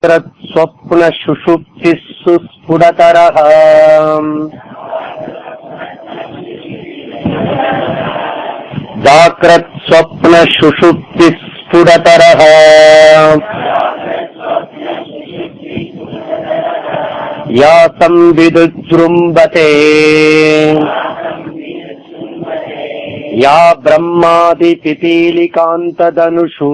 स्वप्न सुषुप्तिषु स्फुटतरः जाग्रत् स्वप्न सुषुप्ति स्फुटतरः या संविदुजृम्भते या ब्रह्मादि पिपीलिकान्तदनुषु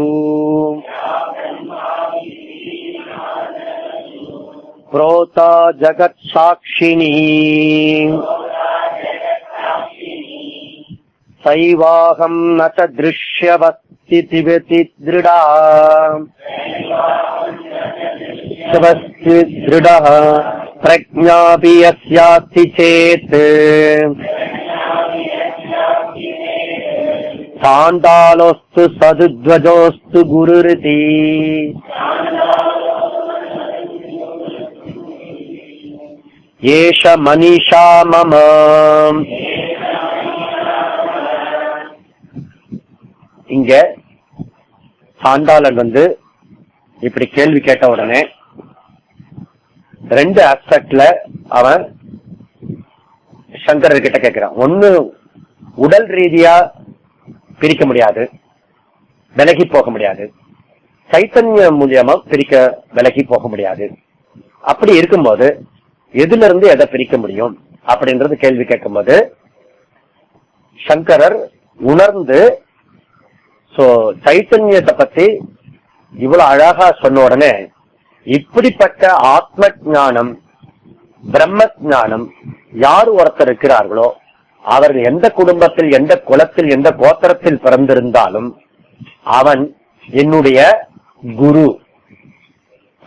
प्रोता जगत्साक्षिणी सैवाहं न च दृश्यवस्ति दृढः प्रज्ञापि यस्यास्ति चेत् चाण्डालोऽस्तु सदुध्वजोऽस्तु गुरुरिति ஏஷ மனிஷா மம. இங்க சாண்டாளன் இப்படி கேள்வி கேட்ட உடனே ரெண்டு ஆஸ்பெக்ட்ல அவன் சங்கரர் கிட்ட கேட்கிறான். ஒன்னு, உடல் ரீதியா பிரிக்க முடியாது, விலகி போக முடியாது. சைத்தன்யம் மூலியமா விலகி போக முடியாது. அப்படி இருக்கும்போது எதுல இருந்து எதை பிரிக்க முடியும் அப்படின்றது கேள்வி கேட்கும் போது சங்கரர் உணர்ந்து சைத்தன்யத்தை பத்தி இவ்வளவு அழகா சொன்ன உடனே, இப்படிப்பட்ட ஆத்ம ஞானம், பிரம்ம ஞானம் யார் ஒருத்தர் இருக்கிறார்களோ அவர்கள் எந்த குடும்பத்தில், எந்த குலத்தில், எந்த கோத்திரத்தில் பிறந்திருந்தாலும் அவன் என்னுடைய குரு,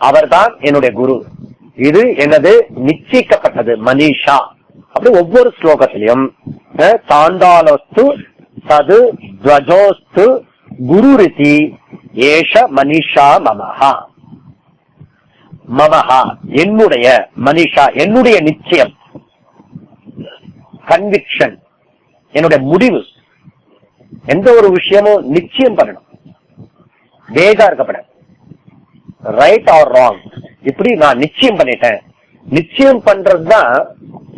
அவர்தான் என்னுடைய குரு. இது எனது நிச்சயிக்கப்பட்டது மனிஷா. அப்படி ஒவ்வொரு ஸ்லோகத்திலையும் சாண்டாலோஸ்து சது துவஜோஸ்து குரு ரிதி ஏஷ மனிஷா மமஹா. மமஹா என்னுடைய, மனிஷா என்னுடைய நிச்சயம், கன்விக்ஷன், என்னுடைய முடிவு. எந்த ஒரு விஷயமும் நிச்சயம் பண்ணணும், வேகா இருக்கப்படாது. ரைட் ஆர் ராங், இப்படி நான் நிச்சயம் பண்ணிட்டேன். நிச்சயம் பண்றதுதான்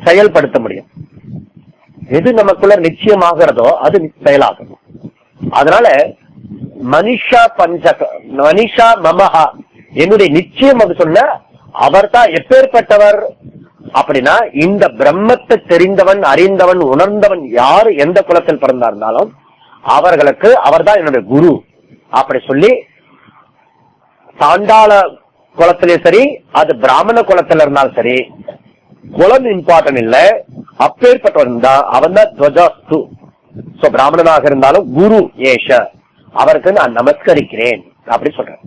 செயல்படுத்த முடியும். எது நமக்குள்ள நிச்சயமாகிறதோ அது செயலாகும். அதனால மனிஷா மனிஷா மமஹா என்னுடைய நிச்சயம் அது சொன்ன அவர் தான். எப்பேற்பட்டவர் அப்படின்னா, இந்த பிரம்மத்தை தெரிந்தவன், அறிந்தவன், உணர்ந்தவன் யாரு எந்த குலத்தில் பிறந்தா இருந்தாலும் அவர்களுக்கு அவர் தான் என்னுடைய குரு. அப்படி சொல்லி சாண்டாள குலத்திலே சரி, அது பிராமண குலத்துல இருந்தாலும் சரி, குலம் இம்பார்ட்டன் இல்ல, அப்பேற்பட்டவன் தான் அவன் தான் துவஜாஸ்து. பிராமணனாக இருந்தாலும் குரு ஏஷ, அவருக்கு நான் நமஸ்கரிக்கிறேன் அப்படி சொல்றேன்.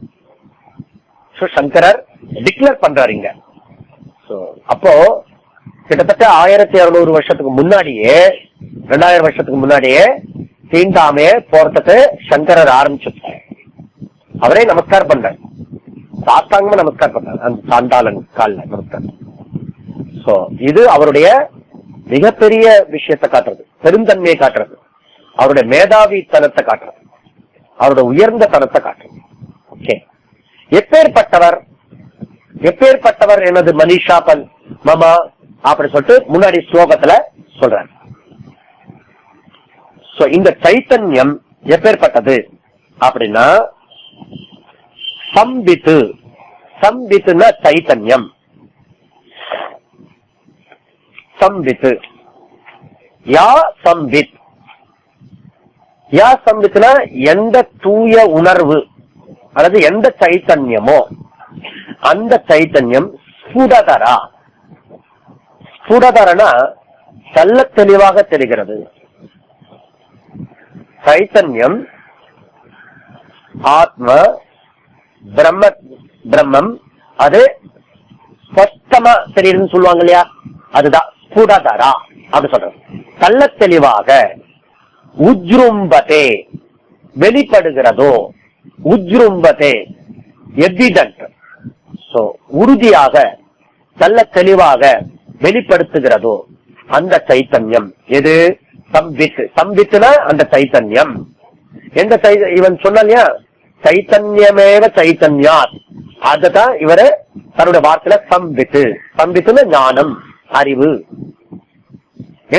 சங்கரர் டிக்ளேர் பண்றாரு இங்க. அப்போ கிட்டத்தட்ட 1600 வருஷத்துக்கு முன்னாடியே, 2000 வருஷத்துக்கு முன்னாடியே தீண்டாமையே போறதுக்கு சங்கரர் ஆரம்பிச்சு அவரே நமஸ்காரம் பண்றாரு. சாஸ்தாங்கமா நமஸ்காரம் பண்றாரு அந்த சாண்டாளன் கால்ல நமஸ்காரம். இது அவருடைய மிகப்பெரிய விஷயத்தை காட்டுறது, பெருந்தன்மையை காட்டுறது, அவருடைய மேதாவித்தனத்தை காட்டுறது, அவருடைய உயர்ந்த தனத்தை காட்டுறது. ஓகே, எப்பேற்பட்டவர், எப்பேற்பட்டவர் எனது மனிஷா பன் மமா அப்படி சொல்லிட்டு முன்னாடி ஸ்லோகத்துல சொல்றாரு. இந்த சைத்தன்யம் எப்பேற்பட்டது அப்படின்னா, சம்பித்து, சம்பித்துனா சைத்தன்யம், சம்பித்து. யா சம்பித், யா சம்பித்துனா எந்த தூய உணர்வு அல்லது எந்த சைத்தன்யமோ அந்த சைத்தன்யம் ஸ்புடதரா. ஸ்புடதரனா நல்ல தெளிவாக தெரிகிறது. சைத்தன்யம் ஆத்ம பிரம்மம் அது ஸ்பஷ்டமா தெரியுதுன்னு சொல்லுவாங்க இல்லையா, அதுதான் ஸ்புடதரா அப்படி சொல்றது. நல்ல தெளிவாக உஜ்ரும்பதே வெளிப்படுகிறதோ, உஜ்ரும்பதே எவிடன்ட், உறுதியாக நல்ல தெளிவாக வெளிப்படுத்துகிறதோ அந்த சைத்தன்யம் எது? சம்பித். சம்பித்துனா அந்த சைத்தன்யம். எந்த இவன் சொன்னாலியா சைத்தன்யமேவ சைத்தன்யாத். அதுதான் இவரு தன்னுடைய வார்த்தையில சம்பித்து. சம்பித்துன்னு ஞானம், அறிவு.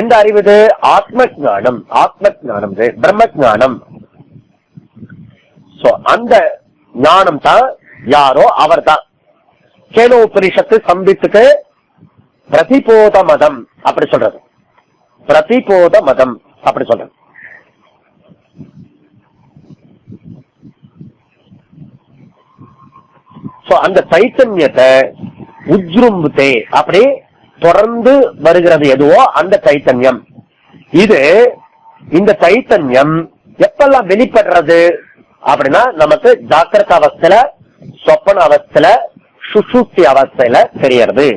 எந்த அறிவு இது? ஆத்ம ஞானம். ஆத்ம ஞானம், பிரம்ம ஞானம். அந்த ஞானம் தான் யாரோ அவர் தான். கேனோபனிஷத்து சம்பித்துக்கு பிரதிபோத மதம் அப்படி சொல்றது. பிரதிபோத மதம் அப்படி சொல்றது. அந்த சைத்தன்யத்தை உஜ்ரும்புதே அப்படி தொடர்ந்து வருகிறது எதுவோ அந்த சைத்தன்யம் இது. இந்த சைத்தன்யம் எப்பெல்லாம் வெளிப்படுறது அப்படின்னா நமக்கு ஜாக்கிரத அவஸ்தையில, சொப்பன அவஸ்தையில, சுஷுப்தி அவஸ்தையில தெரியறது.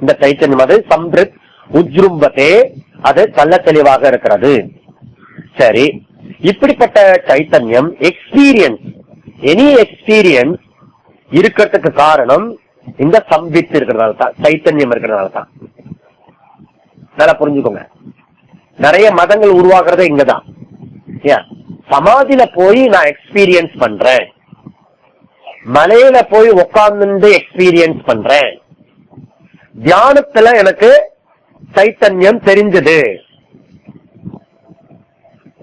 இந்த சைத்தன்யம் அது சம்பிருத் உஜ்ரும்பதே, அது நல்ல தெளிவாக இருக்கிறது. சரி, இப்படிப்பட்ட சைத்தன்யம் எக்ஸ்பீரியன்ஸ், எனி எக்ஸ்பீரியன்ஸ் இருக்கிறதுக்கு காரணம் இந்த சம்பித்து இருக்கிறதுனால தான், சைத்தன்யம் இருக்கிறதுனால தான். நல்லா புரிஞ்சுக்கோங்க. நிறைய மதங்கள் உருவாக்குறதே இங்கதான். சமாதியில போய் நான் எக்ஸ்பீரியன்ஸ் பண்றேன், மலையில போய் உட்கார்ந்து எக்ஸ்பீரியன்ஸ் பண்றேன், தியானத்துல எனக்கு சைத்தன்யம் தெரிஞ்சது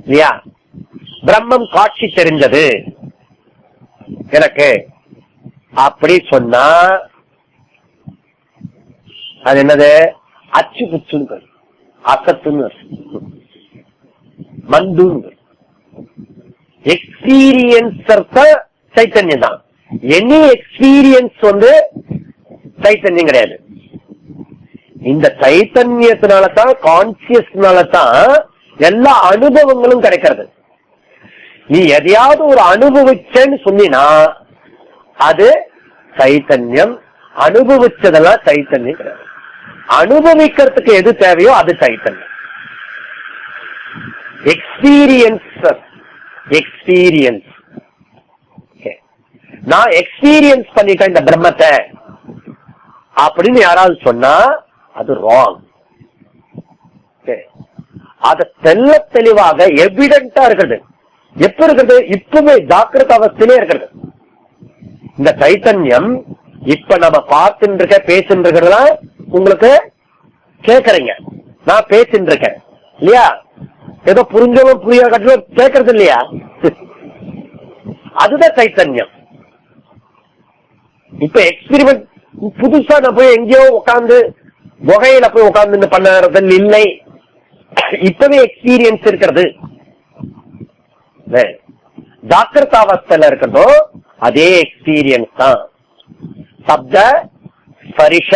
இல்லையா, பிரம்மம் காட்சி தெரிஞ்சது எனக்கு அப்படி சொன்னா அது என்னது? அச்சு புச்சுன்னு, அசத்துன்னு, மந்துன்னு. எக்ஸ்பீரியன்ஸ் சைத்தன்யம் தான். எனி எக்ஸ்பீரியன்ஸ் சைத்தன்யம் கிடையாது. இந்த சைத்தன்யத்தினாலதான், கான்சியஸ்னாலதான் எல்லா அனுபவங்களும் கிடைக்கிறது. நீ எதையாவது ஒரு அனுபவிச்சேன்னு சொன்னா அது சைத்தன்யம். அனுபவிச்சதெல்லாம் சைத்தன்யம் கிடையாது. அனுபவிக்கிறதுக்கு எது தேவையோ அது சைத்தன்யம். Experience, experience. நான் எக்ஸ்பீரியன்ஸ் பண்ணிட்டேன் இந்த பிரம்மத்தை அப்படின்னு யாராவது சொன்னா அது ராங். அது தெல்ல தெளிவாக எவிடென்டா இருக்கிறது. எப்ப இருக்கிறது? இப்பவே ஜாக்கிரத அவஸ்தையிலே இருக்கிறது. இந்த சைத்தன்யம் இப்ப நம்ம பார்த்துட்டு இருக்க, பேசிட்டு இருக்கிறதெல்லாம் உங்களுக்கு கேட்கறீங்க. நான் பேசிட்டு இருக்கேன் இல்லையா, ஏதோ புரிஞ்சவங்க புரியாத கேட்கறது இல்லையா, அதுதான் சைத்தன்யம். இப்ப எக்ஸ்பெரிமெண்ட் புதுசா நான் போய் எங்கேயோ உட்காந்து குகையில போய் உட்கார்ந்து பண்ணறது இல்லை. இப்பவே எக்ஸ்பீரியன்ஸ் இருக்கிறது. ஜாக்கிரத அவஸ்தையில இருக்கிறதோ அதே எக்ஸ்பீரியன்ஸ் தான். சப்த, ஸ்பரிஷ,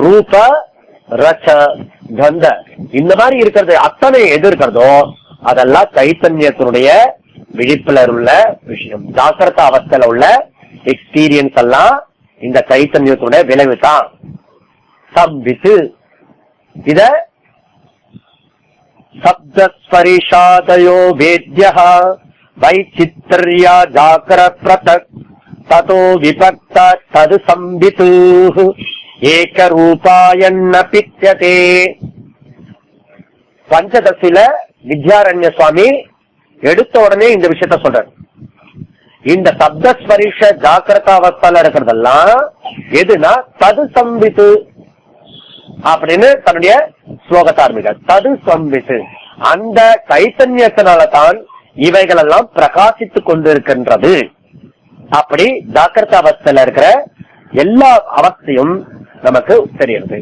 ரூப, ரச, கந்த இந்த மாதிரி இருக்கிறது அத்தனை எது இருக்கிறதோ அதெல்லாம் சைத்தன்யத்தினுடைய விழிப்புல உள்ள விஷயம். ஜாக்கிரத அவஸ்தையில உள்ள எக்ஸ்பீரியன்ஸ் எல்லாம் இந்த சைத்தன்யத்துடைய விளைவு தான். சம்பித்து இத சப்தஸ்பரிஷாதயோ வேத்யஹ வைச்சித்ர்யா ஜாகர பிரதக் ததோ விபக்த தது சம்பித்து ஏகரூபாயன்ன பித்யதே. பஞ்சதசில வித்யாரண்ய சுவாமி எடுத்த உடனே இந்த விஷயத்த சொல்றார். இந்த சப்தஸ்பரிஷ ஜாக்கிரத அவஸ்தால இருக்கிறதெல்லாம் எதுனா தது சம்பித்து அப்படின்னு தன்னுடைய ஸ்லோகத்தை ஆரம்பிக்கிறார். தது சம்பித்து, அந்த சைத்தன்யத்தினால்தான் இவைகள் எல்லாம் பிரகாசித்துக் கொண்டிருக்கின்றது. அப்படி ஜாக்கிரத அவஸ்தையில இருக்கிற எல்லா அவஸ்தையும் நமக்கு தெரியுது.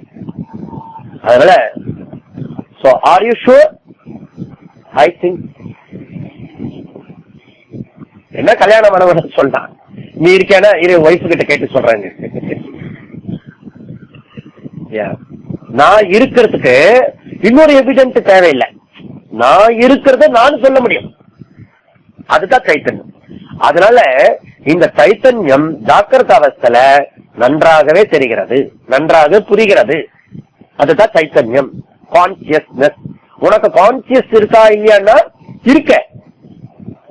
அதனால are you sure? I think. என்ன கல்யாணம் பண்ண சொல்றான், நீ இருக்கேன்னா இரு ஒய்ஃபு கிட்ட கேட்டு சொல்றாங்க. நான் இருக்கிறதுக்கு இன்னொரு எவிடன்ஸ் தேவையில்லை. நான் இருக்கிறத நான் சொல்ல முடியும். அதுதான் சைத்தன்யம். அதனால இந்த சைத்தன்யம் ஜாக்கிரத அவஸ்தையில நன்றாகவே தெரிகிறது, நன்றாக புரிகிறது. அதுதான் சைத்தன்யம், கான்சியஸ்னஸ். உனக்கு கான்சியஸ் இருக்கா இல்லையான்னா இருக்க.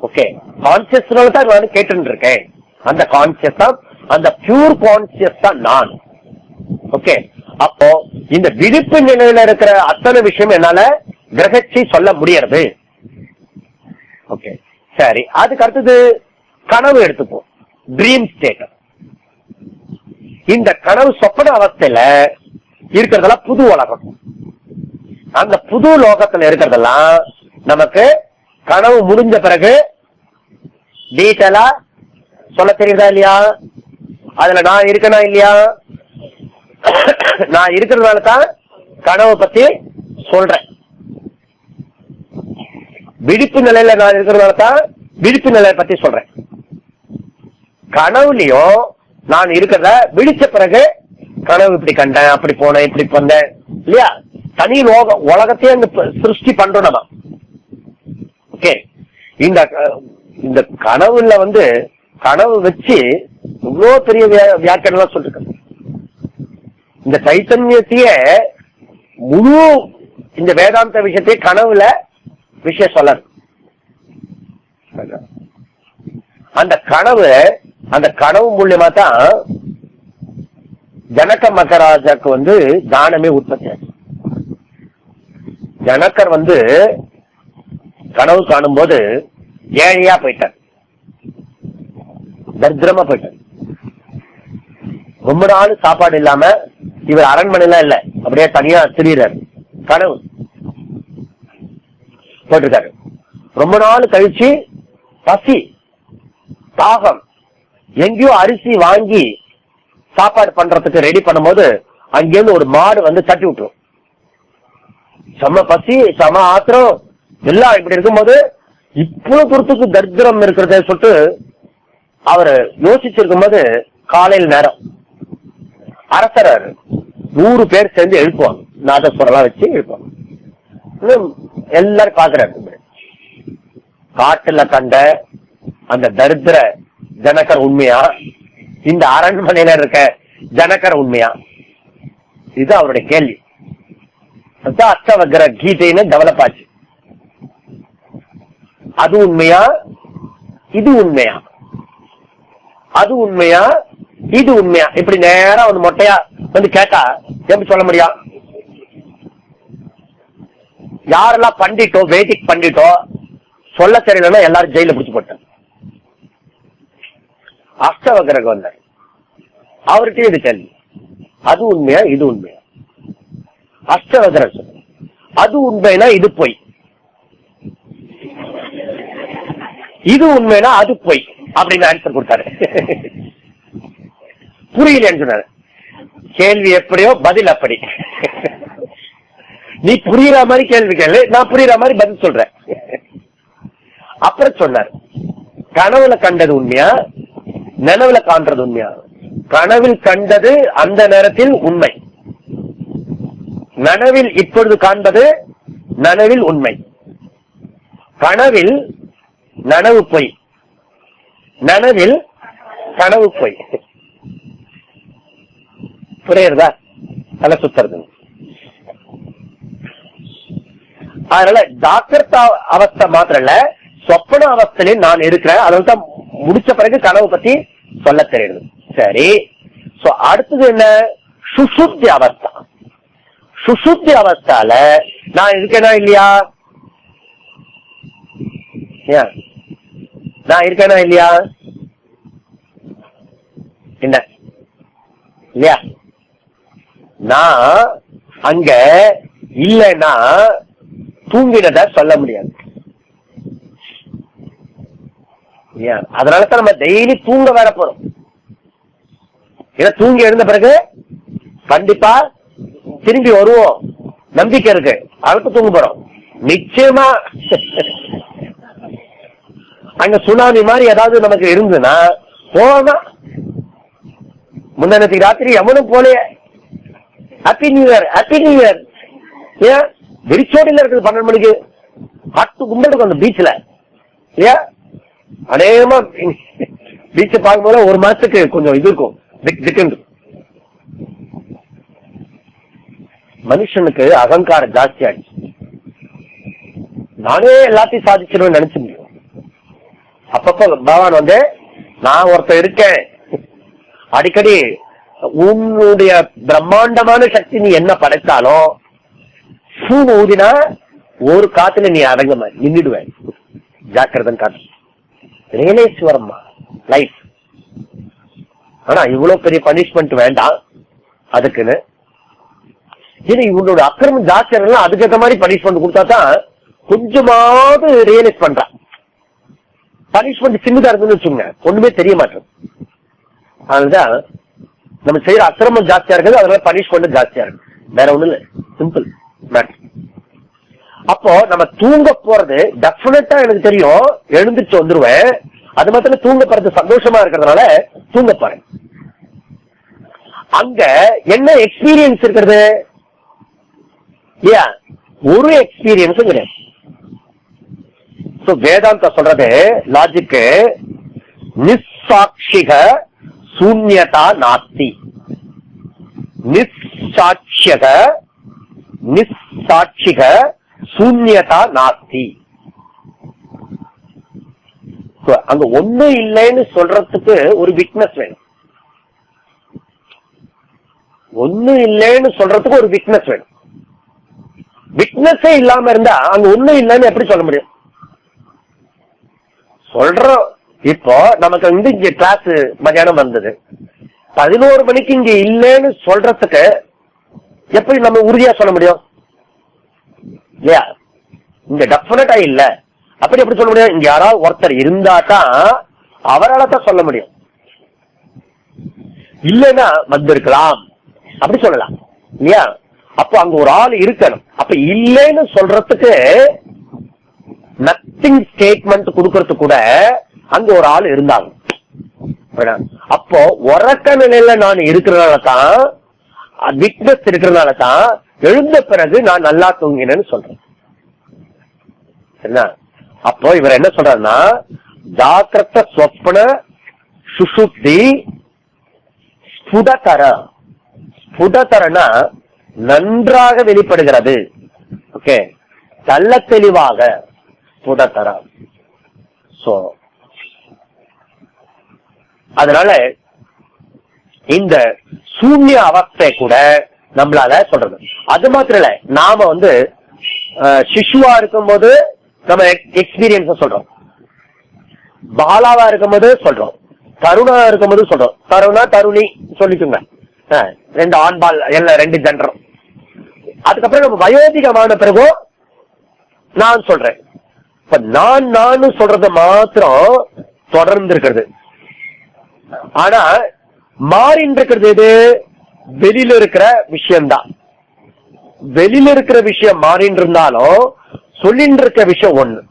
ஓகே, கான்சியஸ்னால தான் நான் கேட்டு இருக்கேன். அந்த கான்சியஸ் தான், அந்த பியூர் கான்சியஸ் தான் நான். ஓகே, அப்போ இந்த விழிப்பு நிலையில இருக்கிற அத்தனை விஷயம் என்னால கிரகிச்சு சொல்ல முடியறது. ஓகே, சரி. அதுக்கு அடுத்தது கனவு எடுத்துப்போம், ட்ரீம் ஸ்டேட். இந்த கனவு சொப்பன அவஸ்தையில இருக்கிறதெல்லாம் புது உலகம். அந்த புது லோகத்துல இருக்கிறதெல்லாம் நமக்கு கனவு முடிஞ்ச பிறகு டீட்டெயிலா சொல்ல தெரியுதா இல்லையா? அதுல நான் இருக்கனா இல்லையா? நான் இருக்கிறதுனால தான் கனவை பத்தி சொல்றேன். விழிப்பு நிலையில நான் இருக்கிறதுனால தான் விழிப்பு நிலையை பத்தி சொல்றேன். கனவுலயும் நான் இருக்கிறத விழிச்ச பிறகு கனவு இப்படி கண்டேன், அப்படி போனேன், இப்படி வந்தேன் இல்லையா? தனி உலகத்தையே சிருஷ்டி பண்றோம் நம்ம. ஓகே, இந்த கனவுல கனவு வச்சு இவ்வளவு பெரிய வியாக்கியம் சொல்லிருக்க. இந்த சைத்தன்யத்தைய முழு இந்த வேதாந்த விஷயத்தையே கனவுல விஷயம் சொல்ல. அந்த கனவு மூலியமா தான் ஜனக மகராஜாக்கு தானமே உற்பத்தி ஆச்சு. ஜனகர் கனவு காணும் போது ஏழையா போயிட்டார், தரித்திரமா போயிட்டார். ரொம்ப நாள் சாப்பாடு இல்லாம இவர் அரண்மனைலாம் இல்ல, அப்படியே தனியா திரியிறாரு. கனவு போட்டிருக்காரு. ரொம்ப நாள் கழிச்சு பசி தாகம், எங்கேயோ அரிசி வாங்கி சாப்பாடு பண்றதுக்கு ரெடி பண்ணும்போது அங்கிருந்து ஒரு மாடு தட்டி விட்டுரும். செம பசி, செம ஆத்திரம் எல்லாம் இப்படி இருக்கும்போது இவ்வளவு தூரத்துக்கு தரித்திரம் இருக்கிறத சொல்லிட்டு அவரு யோசிச்சிருக்கும் போது காலையில் நேரம் அரசர் 100 பேர் சேர்ந்து எழுப்புவாங்க, நாதஸ்வரம் வச்சு எழுப்புவாங்க. எல்லாரும் பாக்குறாரு. காட்டுல கண்ட அந்த தரித்திர ஜனகர் உண்மையா, இந்த அரண்மனையில இருக்க ஜனகர் உண்மையா? இது அவருடைய கேள்வி. அஷ்டவக்ர கீதைன்னு டெவலப் ஆச்சு. அது உண்மையா, இது உண்மையா, அது உண்மையா, இது உண்மையா? இப்படி நேரா மொட்டையா கேட்டா எப்படி சொல்ல முடியும்? யாரெல்லாம் பண்டிட்டோ வேதிக் பண்டிட்டோ சொல்ல தெரியலன்னா எல்லாரும் ஜெயில பிடிச்சு போட்டாங்க. அஷ்டவக்ரக வந்தார், அவர்கிட்ட இது கேள்வி, அது உண்மையா, இது உண்மையா? அஷ்டவக்ர சொல்ல அது உண்மைனா இது பொய், இது உண்மைனா அது பொய் அப்படின்னு ஆன்சர் கொடுத்தாரு. புரியலன்னு சொன்னாரு. கேள்வி எப்படியோ பதில் அப்படி. நீ புரியுற மாதிரி கேள்வி கேளு, நான் புரியுற மாதிரி பதில் சொல்றேன். அப்புறம் சொன்னார், கனவுல கண்டது உண்மையா, நனவுல காண்றது உண்மையா? கனவில் கண்டது அந்த நேரத்தில் உண்மை, நனவில் இப்பொழுது காண்பது நனவில் உண்மை. கனவில் நனவு பொய், நனவில் கனவு பொய். புரியுறதா? தலை சுத்துறது. அதனால டாக்டர் அவஸ்தை மாத்திரம் இல்ல, சொப்பன அவஸ்தையில நான் இருக்கிறேன். அதனால்தான் முடிச்ச பிறகு கனவு பத்தி சொல்ல தெரியுது. சரி, அடுத்தது என்ன? சுசுப்தி அவஸ்தா. சுசுப்தி அவஸ்தால நான் இருக்கேனா இல்லையா? நான் இருக்கேனா இல்லையா? என்ன இல்லையா? நான் அங்க இல்லைன்னா தூங்கினத சொல்ல முடியாது. அதனாலதான் நம்ம டெய்லி தூங்க வேற போறோம். ஏன்னா தூங்கி எழுந்த பிறகு கண்டிப்பா திரும்பி வருவோம், நம்பிக்கை இருக்கு, அதுக்கு தூங்க போறோம். நிச்சயமா அங்க சுனாமி மாதிரி ஏதாவது நமக்கு இருந்துன்னா போனா முன்னேறத்துக்கு ராத்திரி எவனும் போலையே happy new year, happy new year. ஏன் விரிச்சோடில இருக்குது 12 மணிக்கு ஹட்டு கும்பலுக்கு அந்த பீச்ல இல்லையா? அநேகமா பீச்சை பார்க்கும்போது ஒரு மாசத்துக்கு கொஞ்சம் இது இருக்கும், திக்கு. மனுஷனுக்கு அகங்காரம் ஜாஸ்தி ஆயிடுச்சு. நானே எல்லாத்தையும் சாதிச்சிருவேன் நினைச்சு முடியும். அப்பப்ப பகவான் நான் ஒருத்தர் இருக்கேன், அடிக்கடி உன்னுடைய பிரம்மாண்டமான சக்தி நீ என்ன படைத்தாலும் ஊதினா ஒரு காத்துல நீ அடங்க நின்றுடுவேன். ஜாக்கிரதன் காட்டு ரியலேஸ்வரம்மா லைஃப். ஆனா இவ்வளவு பெரிய பனிஷ்மெண்ட் வேண்டாம் அதுக்குன்னு. ஏன்னா இவனோட அக்கிரமம் ஜாஸ்தியா இருக்கலாம், அதுக்கேற்ற மாதிரி பனிஷ்மெண்ட் கொடுத்தா தான் கொஞ்சமாவது ரியலைஸ் பண்றான். பனிஷ்மெண்ட் சின்னதா இருக்குன்னு வச்சுங்க, ஒண்ணுமே தெரிய மாட்டோம். அதுதான் நம்ம செய்யற அக்கிரமம் ஜாஸ்தியா இருக்குது, அதனால பனிஷ்மெண்ட் ஜாஸ்தியா இருக்கு. வேற ஒண்ணு இல்ல, சிம்பிள் மேட்டர். அப்போ நம்ம தூங்க போறது டெஃபினட்டா எனக்கு தெரியும், எழுந்துச்சு வந்துருவேன். அது மாத்திரம் தூங்க போறது சந்தோஷமா இருக்கிறதுனால தூங்க போறேன். அங்க என்ன எக்ஸ்பீரியன்ஸ் இருக்கிறது? ஒரு எக்ஸ்பீரியன்ஸும் கிடையாது. வேதாந்த சொல்றது லாஜிக்கு, நிஸ்சாட்சிக சூன்யதா நாஸ்தி. நிஸ்சாட்சிக சூன்யதா நாஸ்தி. அங்க ஒண்ணு இல்லைன்னு சொல்றதுக்கு ஒரு விட்னஸ் வேணும். ஒண்ணு இல்லைன்னு சொல்றதுக்கு ஒரு விட்னஸ் வேணும். விட்னஸே இல்லாம இருந்தா அங்க ஒண்ணு இல்லைன்னு எப்படி சொல்ல முடியும்? சொல்றோம். இப்போ நமக்கு இங்க கிளாஸ் மதியானம் வந்தது, 11 மணிக்கு இங்க இல்லைன்னு சொல்றதுக்கு எப்படி நம்ம உறுதியா சொல்ல முடியும்? இல்லையா? இங்க டெஃபினட்டா இல்ல, அப்படி எப்படி சொல்ல முடியும்? இங்க யாராவது ஒருத்தர் இருந்தா தான் அவரால் தான் சொல்ல முடியும். இல்லைன்னா வந்திருக்கலாம் அப்படி சொல்லலாம் இல்லையா? அப்போ அங்க ஒரு ஆள் இருக்கணும். அப்ப இல்லைன்னு சொல்றதுக்கு நத்திங் ஸ்டேட்மெண்ட் கொடுக்கறது கூட அங்க ஒரு ஆள் இருந்தாங்க. அப்போ உறக்க நிலையில நான் இருக்கிறதுனால தான், விட்னஸ் இருக்கிறதுனால தான் எழுந்த பிறகு நான் நல்லா தூங்கினேன்னு சொல்றேன். என்ன? அப்போ இவர் என்ன சொல்றாருன்னா, ஜாக்கிரத ஸ்வப்ன சுஷுப்தி ஸ்புடதர. ஸ்புடதரனா நன்றாக வெளிப்படுகிறது. ஓகே, நல்ல தெளிவாக ஸ்புடதர. சோ அதனால இந்த சூன்ய அவஸ்தை கூட நம்மளால சொல்றது. அது மாத்திரம் இல்ல, நாம சிசுவா இருக்கும்போது நம்ம எக்ஸ்பீரியன்ஸ் சொல்றோம், பாலாவா இருக்கும்போது சொல்றோம், தருணா இருக்கும்போது சொல்றோம். தருணா தருணி சொல்லிக்கோங்க, 2 ஆண்பால் எல்லாம் 2 ஜெண்டரும். அதுக்கப்புறம் நம்ம வயோதிகமான பிறகும் நான் சொல்றேன். இப்ப நான் சொல்றது மாத்திரம் தொடர்ந்து இருக்கிறது. ஆனா மாறின் இருக்கிறது எது? வெளியில இருக்கிற விஷயம்தான். வெளியில இருக்கிற விஷயம் மாறின் இருந்தாலும் சொல்லிட்டு இருக்க விஷயம் ஒண்ணு.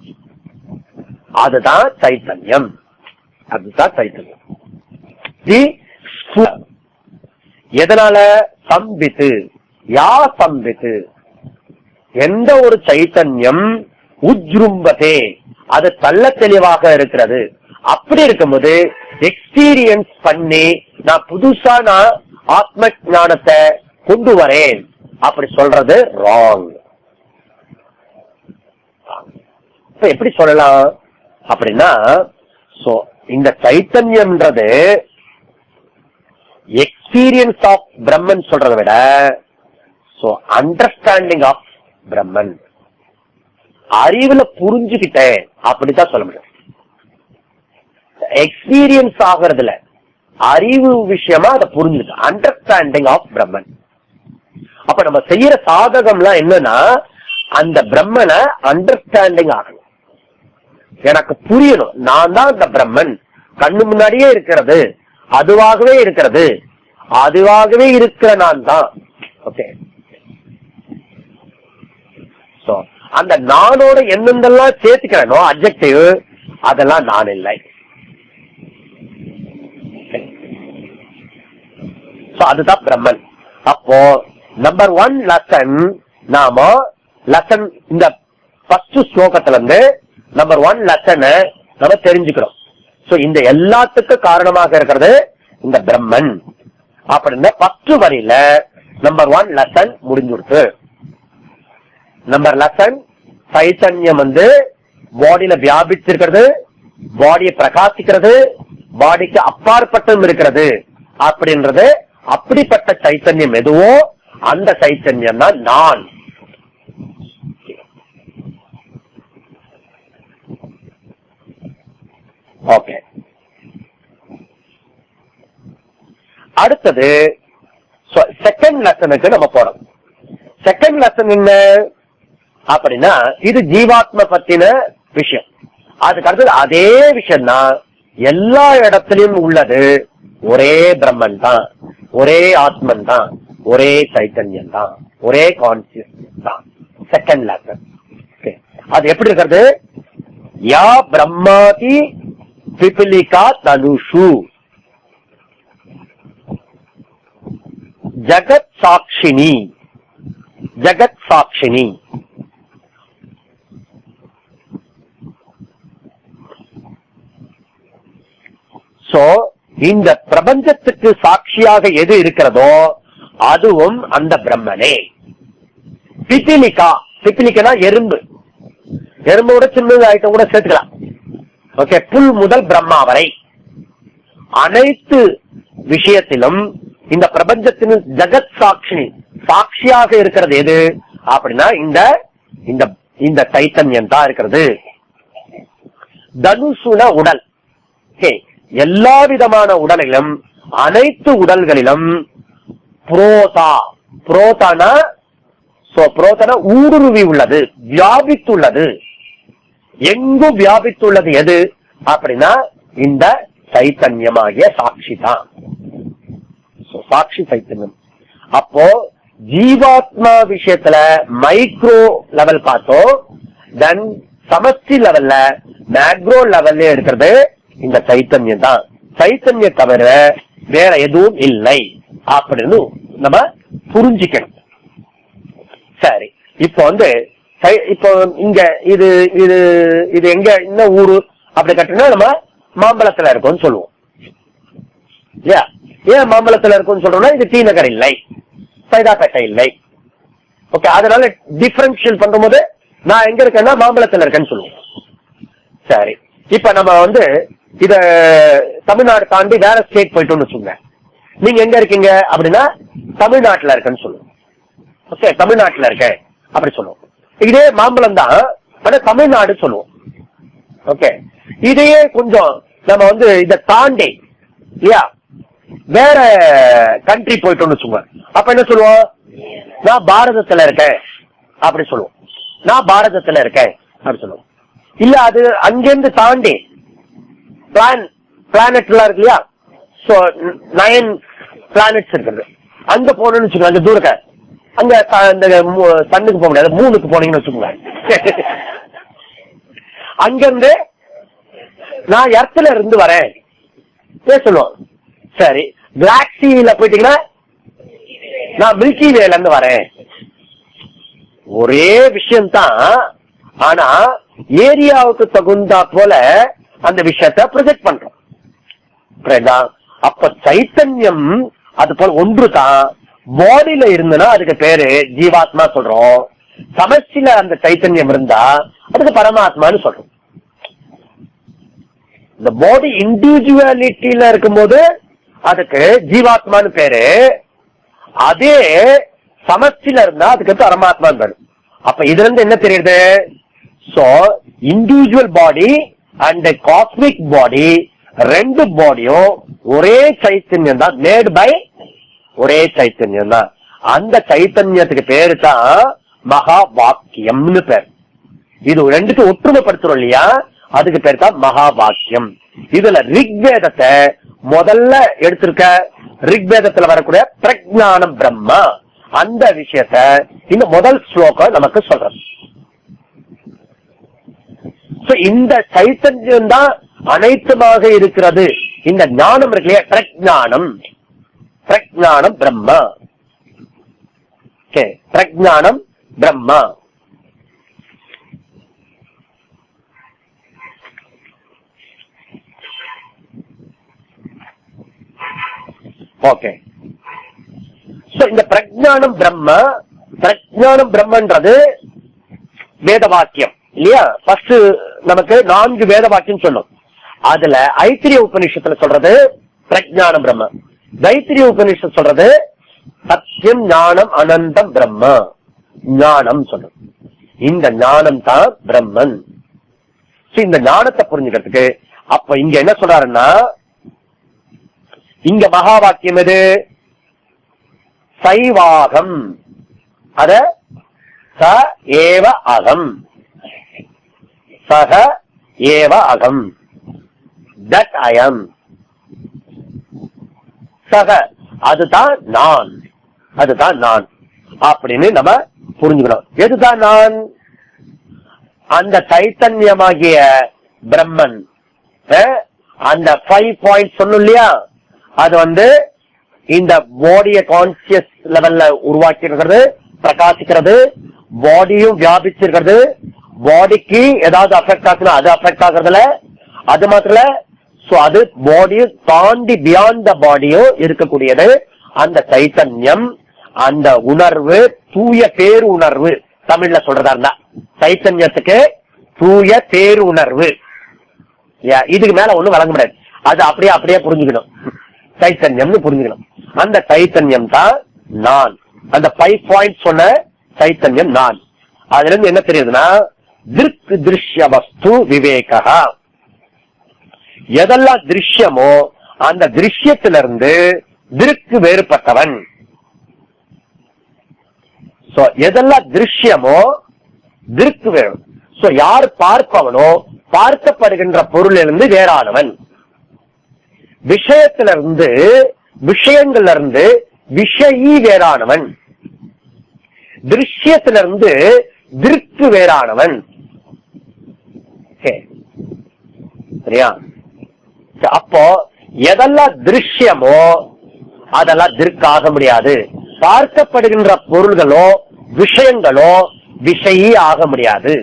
அதுதான் சைத்தன்யம். அதுதான் சைத்தன்யம். எதனால? சம்பித்து. யா சம்பித்து, எந்த ஒரு சைத்தன்யம் உஜ்ரும்பதே, அது தள்ள தெளிவாக இருக்கிறது. அப்படி இருக்கும்போது எக்ஸ்பீரியன்ஸ் பண்ணி நான் புதுசா ஆத்ம ஞானத்தை கொண்டு வரேன் அப்படி சொல்றது ராங். இப்ப எப்படி சொல்லலாம் அப்படின்னா, இந்த சைத்தன்யம்ன்றது எக்ஸ்பீரியன்ஸ் ஆஃப் பிரம்மன் சொல்றதை விட அண்டர்ஸ்டாண்டிங் ஆஃப் பிரம்மன், அறிவுல புரிஞ்சுக்கிட்டேன் அப்படித்தான் சொல்ல முடியும். எக்ஸ்பீரியன்ஸ் ஆகுறதுல அறிவு விஷயமா அதை புரிஞ்சுக்க, அண்டர்ஸ்டாண்டிங் ஆஃப் பிரம்மன். அப்ப நம்ம செய்யற சாதகம்லாம் என்னன்னா, அந்த பிரம்மனை அண்டர்ஸ்டாண்டிங் ஆகணும், எனக்கு புரியணும். நான் தான் அந்த பிரம்மன், கண்ணு முன்னாடியே இருக்கிறது, அதுவாகவே இருக்கிறது, அதுவாகவே இருக்கிற நான் தான். ஓகே, அந்த நானோட என்னென்னலாம் சேர்த்துக்கிறனோ அட்ஜெக்டிவ், அதெல்லாம் நான் இல்லை. அதுதான் பிரம்மன். அப்போ நம்பர் 1 லெசன், நாம லெசன் இந்த ஃபர்ஸ்ட் ஸ்லோகத்துல இருந்து நம்பர் 1 லெசனை நம்ம தெரிஞ்சுக்கிறோம். இந்த எல்லாத்துக்கும் காரணமாக இருக்கிறது இந்த பிரம்மன் அப்படின்னா ஃபர்ஸ்ட் வரியில நம்பர் 1 லெசன் முடிஞ்சுடுது. நம்பர் லெசன் சைத்தன்யம் பாடியில வியாபிச்சிருக்கிறது, பாடியை பிரகாசிக்கிறது, பாடிக்கு அப்பாற்பட்டும் இருக்கிறது அப்படின்றது. அப்படிப்பட்ட சைத்தன்யம் எதுவோ அந்த சைத்தன்யம் தான் நான். ஓகே, அடுத்தது செகண்ட் லெசனுக்கு நம்ம போறோம். செகண்ட் லெசன் என்ன அப்படின்னா, இது ஜீவாத்மா பத்தின விஷயம். அதுக்கு அடுத்தது அதே விஷயம் தான் எல்லா இடத்திலும் உள்ளது. ஒரே பிரம்மன் தான், ஒரே ஆத்மன் தான், ஒரே சைத்தன்யம் தான், ஒரே கான்சியஸ் தான். செகண்ட் லெசன் அது எப்படி இருக்கிறது? யா பிரம்மாதி பிபிலிகா தனுஷு ஜகத் சாட்சினி. ஜகத் சாட்சினி சோ இந்த பிரபஞ்சத்துக்கு சாட்சியாக எது இருக்கிறதோ அதுவும் அந்த பிரம்மனே. பிபிலிகா, பிபிலிகா எறும்பு, எறும்போட சின்னது ஐட்டம் கூட சேர்த்துக்கலாம். ஓகே, புல் முதல் பிரம்மா வரை அனைத்து விஷயத்திலும் இந்த பிரபஞ்சத்தின் ஜகத் சாட்சி சாட்சியாக இருக்கிறது எது அப்படின்னா இந்த சைத்தன்யம் தான் இருக்கிறது. தனுசுன உடல். எல்லா விதமான உடலிலும், அனைத்து உடல்களிலும் புரோதா, புரோதானா ஊடுருவி உள்ளது, வியாபித்துள்ளது. எங்கும் வியாபித்துள்ளது எது அப்படின்னா இந்த சைத்தன்யமாகிய சாட்சி தான். சாட்சி சைத்தன்யம். அப்போ ஜீவாத்மா விஷயத்துல மைக்ரோ லெவல் பார்த்தோம், தென் சமஷ்டி லெவல்ல மேக்ரோ லெவல்ல இருக்கிறது இந்த சைத்தன்யம் தான். சைத்தன்யம் தவிர வேற எதுவும் இல்லை அப்படின்னு நம்ம புரிஞ்சுக்கணும். சரி, இப்போ இப்போ இங்க இது இது இது எங்க என்ன ஊரு அப்படி கட்டினா நம்ம மாம்பழத்துல இருக்கோம்னு சொல்லுவோம். ஏன் மாம்பழத்துல இருக்கும்னு சொல்றோம்னா இது டி நகர் இல்லை, சைதாப்பேட்டை இல்லை. ஓகே, அதனால டிஃபரன்ஷியல் பண்ணும் போது நான் எங்க இருக்கேன்னா மாம்பழத்துல இருக்கேன்னு சொல்லுவோம். சரி, இப்ப நம்ம இத தமிழ்நாடு தாண்டி வேற ஸ்டேட் போயிட்டோம்னு வச்சுங்க. நீங்க எங்க இருக்கீங்க அப்படின்னா தமிழ்நாட்டுல இருக்கேன்னு சொல்லுவோம். ஓகே, தமிழ்நாட்டுல இருக்கேன் அப்படி சொல்லுவோம். இதே மாம்பழம் தான், ஆனா தமிழ்நாடு சொல்லுவோம். ஓகே, இதையே கொஞ்சம் நம்ம இத தாண்டி இல்லையா வேற கண்ட்ரி போயிட்டோம்னு வச்சுங்க. அப்ப என்ன சொல்லுவோம்? நான் பாரதத்துல இருக்கேன் அப்படி சொல்லுவோம். நான் பாரதத்துல இருக்கேன் அப்படி சொல்லுவோம். இல்ல அது அங்கிருந்து தாண்டி பிளானட் எல்லாம் இருக்கு இல்லையா, 9 பிளானட்ஸ் இருக்குது. அங்க போனோம்னு வச்சுக்கோங்க, அங்க தூரக்க அங்க சன்னுக்கு போக முடியாது, மூணுக்கு போனீங்கன்னு வச்சுக்கோங்க. அங்கிருந்து நான் எர்த்ல இருந்து வரேன் சொல்லுவோம். சரி, கேலக்சியில போயிட்டீங்கன்னா நான் மில்கி வேல இருந்து வரேன். ஒரே விஷயம்தான், ஆனா ஏரியாவுக்கு தகுந்தா போல அந்த விஷயத்தை ப்ரொஜெக்ட் பண்றோம். அப்ப சைத்தன்யம் அது போல ஒன்றுதான். பாடியில இருந்தனா அதுக்கு பேரு ஜீவாத்மா சொல்றோம். சமஷ்டில அந்த சைத்தன்யம் இருந்தா அதுக்கு பரமாத்மான்னு சொல்றோம். இந்த பாடி இண்டிவிஜுவாலிட்டியில இருக்கும்போது அதுக்கு ஜீவாத்மான்னு பேரு. அதே சமஷ்டில இருந்தா அதுக்கு பரமாத்மான்னு பேரு. அப்ப இதுல இருந்து என்ன தெரியுது? So individual body and cosmic பாடி, ரெண்டு பாடியும் ஒரே சைத்தன்யம் தான், மேட் பை ஒரே சைத்தன்யம் தான். அந்த சைத்தன்யத்துக்கு பேரு தான் மகா வாக்கியம்னு பேர். இது ரெண்டுக்கு ஒற்றுமைப்படுத்துறோம் இல்லையா, அதுக்கு பேர் தான் மகா வாக்கியம். இதுல ரிக்வேதத்தை முதல்ல எடுத்திருக்க, ரிக்வேதத்துல வரக்கூடிய பிரஜ்ஞானம் பிரம்மா, அந்த விஷயத்த இந்த முதல் ஸ்லோகம் நமக்கு சொல்றது. இந்த சைத்தன்யம் தான் அனைத்துமாக இருக்கிறது. இந்த ஞானம் இருக்கு இல்லையா, பிரஜ்ஞானம், பிரஜ்ஞானம் பிரம்மா. பிரஜ்ஞானம் பிரம்மா. ஓகே, இந்த பிரஜ்ஞானம் பிரம்மா, பிரஜ்ஞானம் பிரம்மன்றது வேத வாக்கியம் இல்லையா. ஃபர்ஸ்ட் நமக்கு 4 வேத வாக்கியம் சொன்னோம். அதுல ஐத்திரிய உபநிஷத்துல சொல்றது பிரஜ்ஞானம் பிரம்ம, தைத்திரிய உபநிஷத்து சொல்றது சத்தியம் ஞானம் அனந்தம் பிரம்ம, ஞானம் சொல்றது. இந்த ஞானம் தான் பிரம்மன். இந்த ஞானத்தை புரிஞ்சுக்கிறதுக்கு அப்ப இங்க என்ன சொல்றாருன்னா, இங்க மகா வாக்கியம் எது? சைவாகம். அத ச ஏவ அகம், சக ஏவ அகம், தட் ஐ அம். சக அதுதான் நான், அதுதான் நான் அப்படின்னு நம்ம புரிஞ்சுக்கணும். எதுதான் நான்? அந்த சைத்தன்யமாகிய பிரம்மன். அந்த 5 பாயிண்ட் சொன்னோம் இல்லையா, அது இந்த பாடிய கான்சியஸ் லெவல்ல உருவாக்கி இருக்கிறது, பிரகாசிக்கிறது, பாடியும் வியாபிச்சிருக்கிறது. பாடிக்கு ஏதாவது அஃபெக்ட் ஆகுதுன்னா அது அஃபெக்ட் ஆகுறதுல, அது மாத்திரம் அது பாடியும் தாண்டி பியாண்ட் த பாடியும் இருக்கக்கூடியது அந்த சைத்தன்யம். அந்த உணர்வு தூய பேரு உணர்வு, தமிழ்ல சொல்றதா இருந்தா சைத்தன்யத்துக்கு தூய பேரு உணர்வு. இதுக்கு மேல ஒண்ணும் வழங்க முடியாது. அது அப்படியே அப்படியே புரிஞ்சுக்கணும், சைத்தன்யம்னு புரிஞ்சுக்கணும். அந்த சைத்தன்யம் தான் நான். அந்த 5 பாயிண்ட் சொன்ன சைத்தன்யம் நான். அதுல இருந்து என்ன தெரியுதுன்னா, திருக் திருஷ்ய வஸ்து விவேகா. எதெல்லாம் திருஷ்யமோ அந்த திருஷ்யத்திலிருந்து திருக்கு வேறுபட்டவன். எதெல்லாம் திருஷ்யமோ திருக்கு வேறு. யார் பார்ப்பவனோ பார்க்கப்படுகின்ற பொருளிலிருந்து வேறானவன். விஷயத்திலிருந்து விஷயங்கள்ல இருந்து விஷயி வேறானவன். திருஷ்யத்திலிருந்து திருக்கு வேறானவன். சரியா? அப்போ எதெல்லாம் திருஷ்யமோ அதெல்லாம் திருக்காக முடியாது. பார்க்கப்படுகின்ற பொருள்களோ விஷயங்களோ விஷயி ஆக முடியாது.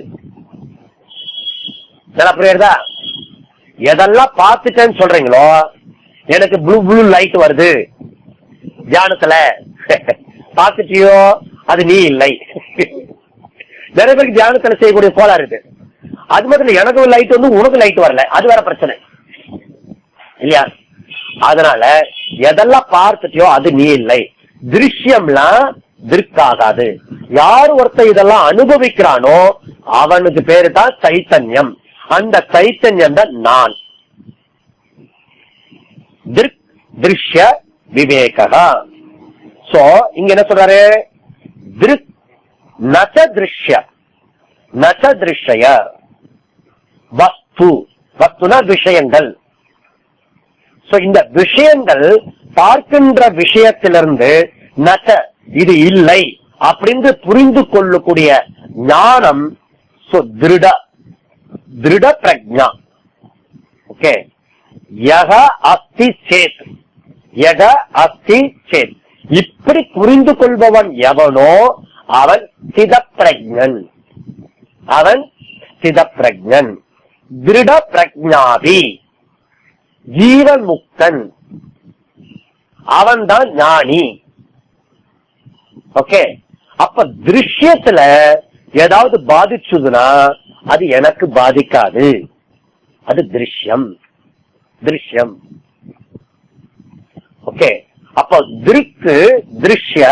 புரியுதா? எதெல்லாம் பார்த்துட்டேன்னு சொல்றீங்களோ, எனக்கு ப்ளூ ப்ளூ லைட் வருது தியானத்துல, பார்த்துட்டியோ அது நீ இல்லை. நிறைய பேருக்கு தியானத்துல செய்யக்கூடிய கோளாறு இருக்கு. அது மாதிரி எனக்கு லைட் உனக்கு லைட் வரல, அது வேற பிரச்சனை இல்லையா? அதனால எதெல்லாம் பார்த்துட்டியோ அது நீ இல்லை. திருஷ்யம்லாம் திருக்காகாது. யார் ஒருத்தர் இதெல்லாம் அனுபவிக்கிறானோ அவனுக்கு பேரு தான் சைத்தன்யம். அந்த சைத்தன்யம் தான் நான். திருஷ்ய விவேகா. சோ இங்க என்ன சொல்றாரு? திருக் நச திருஷ்ய நச திருஷ்ய வஸ்து. வஸ்துனா விஷயங்கள். இந்த விஷயங்கள் பார்க்கின்ற விஷயத்திலிருந்து நச இது இல்லை அப்படின்னு புரிந்து கொள்ளக்கூடிய ஞானம் திருட திருட பிரஜா. ஓகே. யக அஸ்தி சேத், யக அஸ்தி சேத், இப்படி புரிந்து கொள்பவன் எவனோ அவன் ஸ்தித பிரஜன். அவன் ஸ்தித பிரஜன். திருட பிரஜாபி ஜீவன் முக்தன், அவன் தான் ஞானி. ஓகே. அப்ப திருஷ்யத்துல ஏதாவது பாதிச்சுதுன்னா அது எனக்கு பாதிக்காது. அது திருஷ்யம். திருஷ்யம். ஓகே. அப்ப திருக்கு திருஷ்ய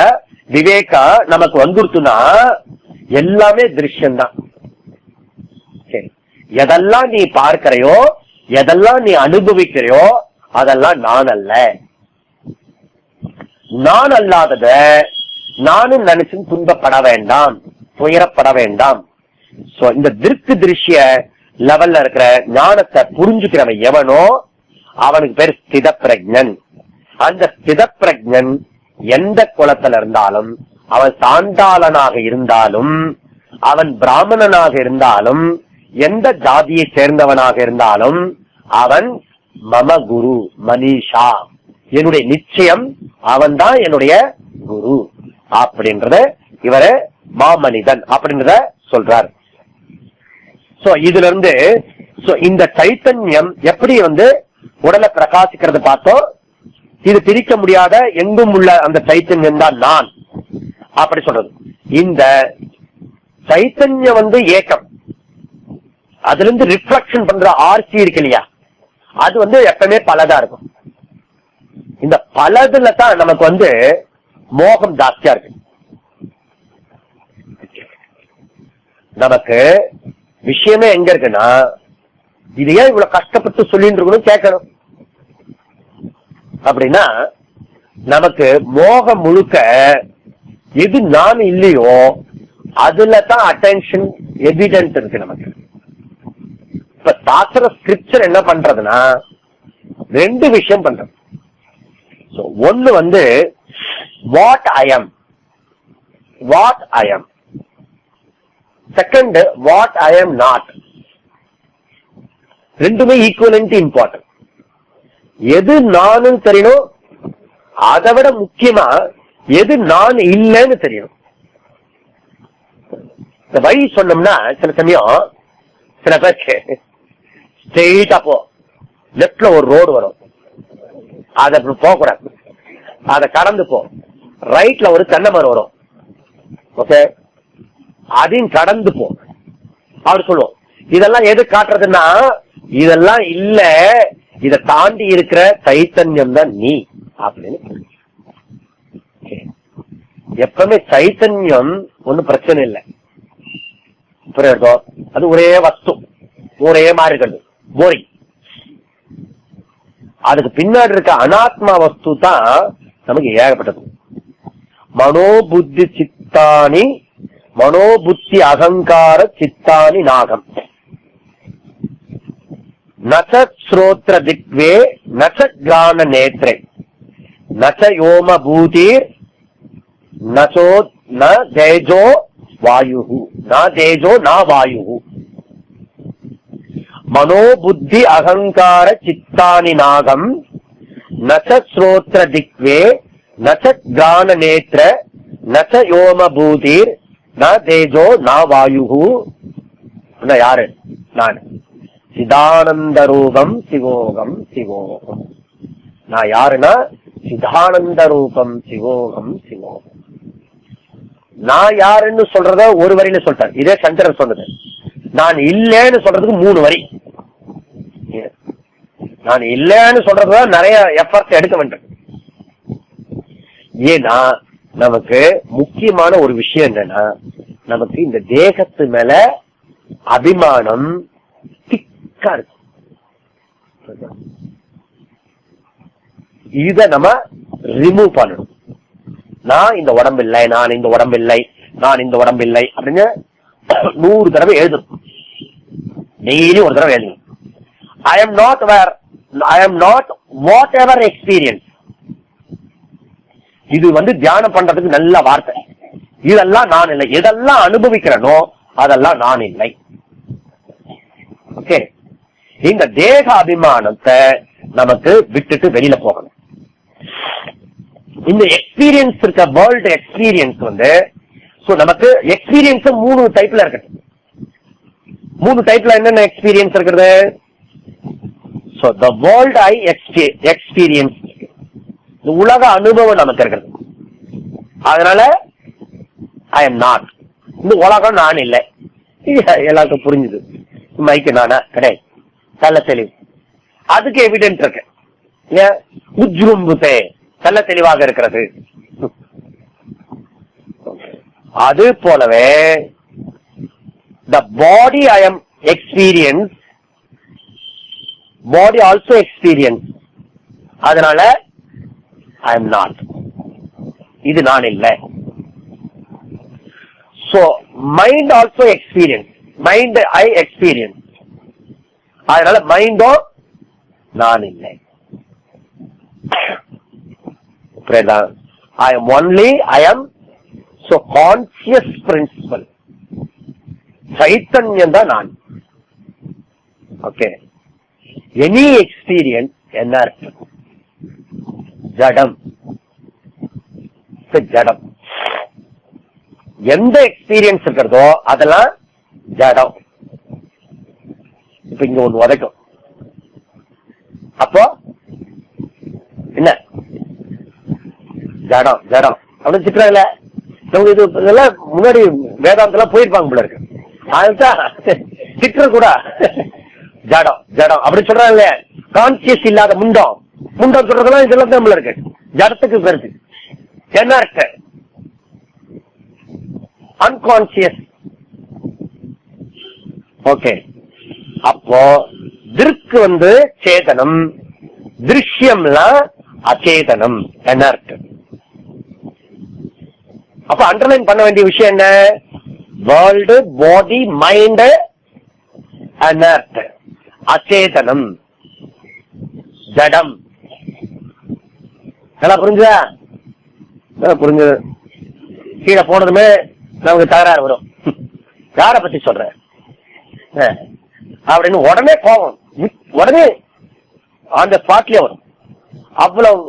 விவேகா நமக்கு வந்துருச்சுன்னா எல்லாமே திருஷ்யம்தான். எதெல்லாம் நீ பார்க்கிறையோ, எதெல்லாம் நீ அனுபவிக்கிறையோ அதெல்லாம் நான் அல்ல. நான் அல்லாதத நானும் நினைச்சு துன்பப்பட வேண்டாம், துயரப்பட வேண்டாம். இந்த திருக்கு திருஷ்ய லெவல்ல இருக்கிற ஞானத்தை புரிஞ்சுக்கிறவன் எவனோ அவனுக்கு பேர் ஸ்தித பிரஜன். அந்த ஸ்தித பிரஜன் எந்த குலத்துல இருந்தாலும், அவன் சாண்டாளனாக இருந்தாலும், அவன் பிராமணனாக இருந்தாலும், எந்த ஜாதியை சேர்ந்தவனாக இருந்தாலும், அவன் மம குரு மனிஷா, என்னுடைய நிச்சயம் அவன் தான் என்னுடைய குரு அப்படின்றத இவரு மாமனிதன் அப்படின்றத சொல்றார். இதுல இருந்து இந்த சைத்தன்யம் எப்படி உடலை பிரகாசிக்கிறது பார்த்தோம். இது பிரிக்க முடியாத எங்கும் உள்ள அந்த சைத்தன்யம் தான் நான் அப்படி சொல்றது. இந்த சைத்தன்யம் ஏக்கம், அதுல இருந்து ரிஃப்ளக்ஷன் பண்ற ஆர்சி இருக்கு இல்லையா, அது எப்பவுமே பலதா இருக்கும். இந்த பலதுல தான் நமக்கு மோகம் ஜாஸ்தியா இருக்கு. நமக்கு விஷயமே எங்க இருக்குன்னா, இது ஏன் இவ்வளவு கஷ்டப்பட்டு சொல்லிட்டு இருக்கணும் கேட்கணும். அப்படின்னா நமக்கு மோகம் முழுக்க எது நான் இல்லையோ அதுலதான் அட்டென்ஷன் எவிடென்ட் இருக்கு நமக்கு. இப்ப சாஸ்திர ஸ்கிரிப்சர் என்ன பண்றதுன்னா ரெண்டு விஷயம் பண்றது. ஒன்னு what I am, what I am. Second what I am not. ரெண்டுமே ஈக்குவலன்ட் இம்பார்ட்டன்ட். எது நானும் தெரியணும், அதை விட முக்கியமா எது நான் இல்லைன்னு தெரியணும். இந்த வழி சொன்னோம்னா சில சமயம் சில பேருக்கு ஸ்ட்ரெயிட்டா போ, லெப்ட்ல ஒரு ரோடு வரும், அதை போக கூடாது, அதை கடந்து போ. ரைட்ல ஒரு தென்னை மரம் வரும், ஓகே, அதையும் கடந்து போ. அவர் சொல்லுவோம் இதெல்லாம் எது காட்டுறதுன்னா இதெல்லாம் இல்ல, இதை தாண்டி இருக்கிற சைத்தன்யம் தான் நீ அப்படின்னு. எப்பவுமே சைத்தன்யம் ஒன்னும் பிரச்சனை இல்லை, புரியுதோ? அது ஒரே வஸ்து, ஒரே மாதிரி இருக்கிறது, போரிங். அதுக்கு பின்னாடி இருக்க அனாத்மா வஸ்து தான் நமக்கு ஏகப்பட்டது. மனோபுத்தி சித்தானி, மனோபுத்தி அகங்கார சித்தானி நாகம். நச ஸ்ரோத்ர திக்வே நச கிரான நேத்ரே நச யோம பூதீர் நசோ ந தேஜோ வாயு ந தேஜோ ந வாயு. மனோபுத்தி அகங்கார சித்தானி நாகம் நச ஸ்ரோத்ர திக்வே நச கிரான நேத்ர நச யோம பூதீர் ந தேஜோ ந வாயு. யாரு? நான். சிதானந்த ரூபம் சிவோகம் சிவோகம். நான் யாருன்னா சிதானந்த ரூபம் சிவோகம் சிவோகம். நான் யாருன்னு சொல்றத ஒரு வரியில சொல்லிட்டார். இதே சங்கரர் சொன்னது. நான் இல்லைன்னு சொல்றதுக்கு 3 வரி. நான் இல்லைன்னு சொல்றதுதான் நிறைய எஃபர்ட் எடுக்க வேண்டும். ஏன்னா நமக்கு முக்கியமான ஒரு விஷயம் என்னன்னா, நமக்கு இந்த தேகத்து மேல அபிமானம் திக்கா இருக்கு. இத நம்ம ரிமூவ் பண்ணணும். நான் இந்த உடம்பு இல்லை, நான் இந்த உடம்பு இல்லை, நான் இந்த உடம்பு இல்லை அப்படின்னு 100 தடவை எழுதணும். டெய்லி ஒரு தடவை எழுதணும். I am not where, I am not whatever experience. இது தியானம் பண்றதுக்கு நல்ல வார்த்தை. இதெல்லாம் நான் இல்லை. எதெல்லாம் அனுபவிக்கிறனோ அதெல்லாம் நான் இல்லை. ஓகே, இந்த தேக அபிமானத்தை நமக்கு விட்டுட்டு வெளியில போகணும். இந்த எக்ஸ்பீரியன்ஸ் இருக்க வேர்ல்டு எக்ஸ்பீரியன்ஸ் நமக்கு எக்ஸ்பீரியன்ஸ் 3 டைப்ல இருக்கு. 3 டைப்ல என்னென்ன எக்ஸ்பீரியன்ஸ் இருக்கிறது? So the world I experience, உலக அனுபவம் நமக்கு இருக்கிறது. அதனால I am not, இந்த உலகம் நான் இல்லை. எல்லாருக்கும் புரிஞ்சுது. மைக்கு நானா கிடையாது, நல்ல தெளிவு. அதுக்கு எவிடென்ட் இருக்கு. உஜ்ரும்புதே, நல்ல தெளிவாக இருக்கிறது. அது போலவே the body I am experience, body also experience. அதனால I am not, இது நான் இல்லை. So mind also experience, mind I experience. அதனால மைண்டோ நான் இல்லை. I am only, I am. So conscious principle, சைத்தன்யம் தான் நான். ஓகே, எனி எக்ஸ்பீரியன்ஸ் என்ன இருக்கு? ஜடம். ஜடம். எந்த எக்ஸ்பீரியன்ஸ் இருக்கிறதோ அதெல்லாம் ஜடம். இப்ப இங்க ஒண்ணு உதைக்கும், அப்போ என்ன? ஜடம் ஜடம் அப்படின்னு திட்டுறாங்கல்ல. இது இதெல்லாம் முன்னாடி வேதாந்தெல்லாம் போயிருப்பாங்க போல இருக்கு. அதுதான் திட்டுற கூட ஜடம் ஜடம் அப்படி சொல்றாங்க. கான்சியஸ் இல்லாத முண்டம் முண்டம் சொல்றதெல்லாம் இதெல்லாம் தான் இருக்கு. ஜடத்துக்கு கருத்து என்ன இருக்கு? அன்கான்சியஸ். ஓகே, அப்போ திருக்கு சேதனம், திருஷ்யம்லாம் அச்சேதனம் எனர்ட். அப்ப அண்டர்லைன் பண்ண வேண்டிய விஷயம் என்ன? வேர்ல்டு, பாடி, மைண்ட் எனர்ட், அச்சேதனம், ஜடம். நல்லா புரிஞ்சுதா? புரிஞ்சது. கீழே போனதுமே நமக்கு தகராறு வரும். யார பத்தி சொல்ற அப்படின்னு உடனே கோபம், உடனே அந்த ஸ்பாட்லயே வரும். அவ்வளவு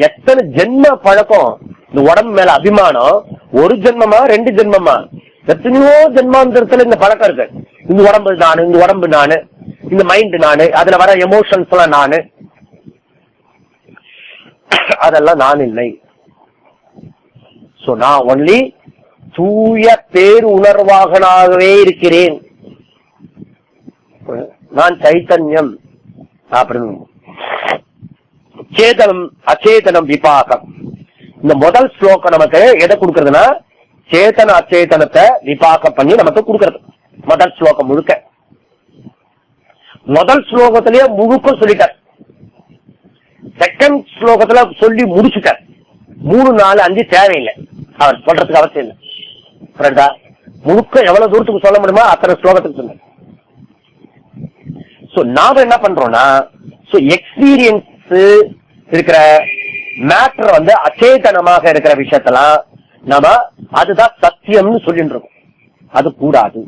எத்தனை ஜென்ம பழக்கம் இந்த உடம்பு மேல அபிமானம். ஒரு ஜென்மமா 2 ஜென்மமா எத்தனையோ ஜென்மாந்திரத்துல இந்த பழக்கம் இருக்கு. இந்த உடம்பு நானு, இந்த உடம்பு நானு, இந்த மைண்ட் நானு, அதுல வர எமோஷன்ஸ் எல்லாம் நானு. அதெல்லாம் நான் இல்லை. சோ நான் ஒன்லி தூய பேரு உணர்வாகவே இருக்கிறேன். நான் சைத்தன்யம் அப்படின்னு. சேதனம் அச்சேதனம் விபாகம். இந்த முதல் ஸ்லோகம் நமக்கு எதை கொடுக்கறதுன்னா சேதன அச்சேதனத்தை விபாகம் பண்ணி நமக்கு கொடுக்கறது. முதல் ஸ்லோகம் முழுக்க, முதல் ஸ்லோகத்திலேயே முழுக்க சொல்லிட்டார். செகண்ட் ஸ்லோகத்துல சொல்லி முடிச்சுட்டார். 3, 4, 5 தேவையில்லை, அவர் சொல்றதுக்கு அவசியம் இல்லை. முழுக்க எவ்வளவு தூரத்துக்கு சொல்ல முடியுமோ அத்தனை ஸ்லோகத்துக்கு சொன்ன. நாம என்ன பண்றோம்னா எக்ஸ்பீரியன்ஸ் இருக்கிற மேட்டர் வந்து அச்சேதனமாக இருக்கிற விஷயத்தெல்லாம் நாம அதுதான் சத்தியம்னு சொல்லிட்டு இருக்கோம். அது கூடாது.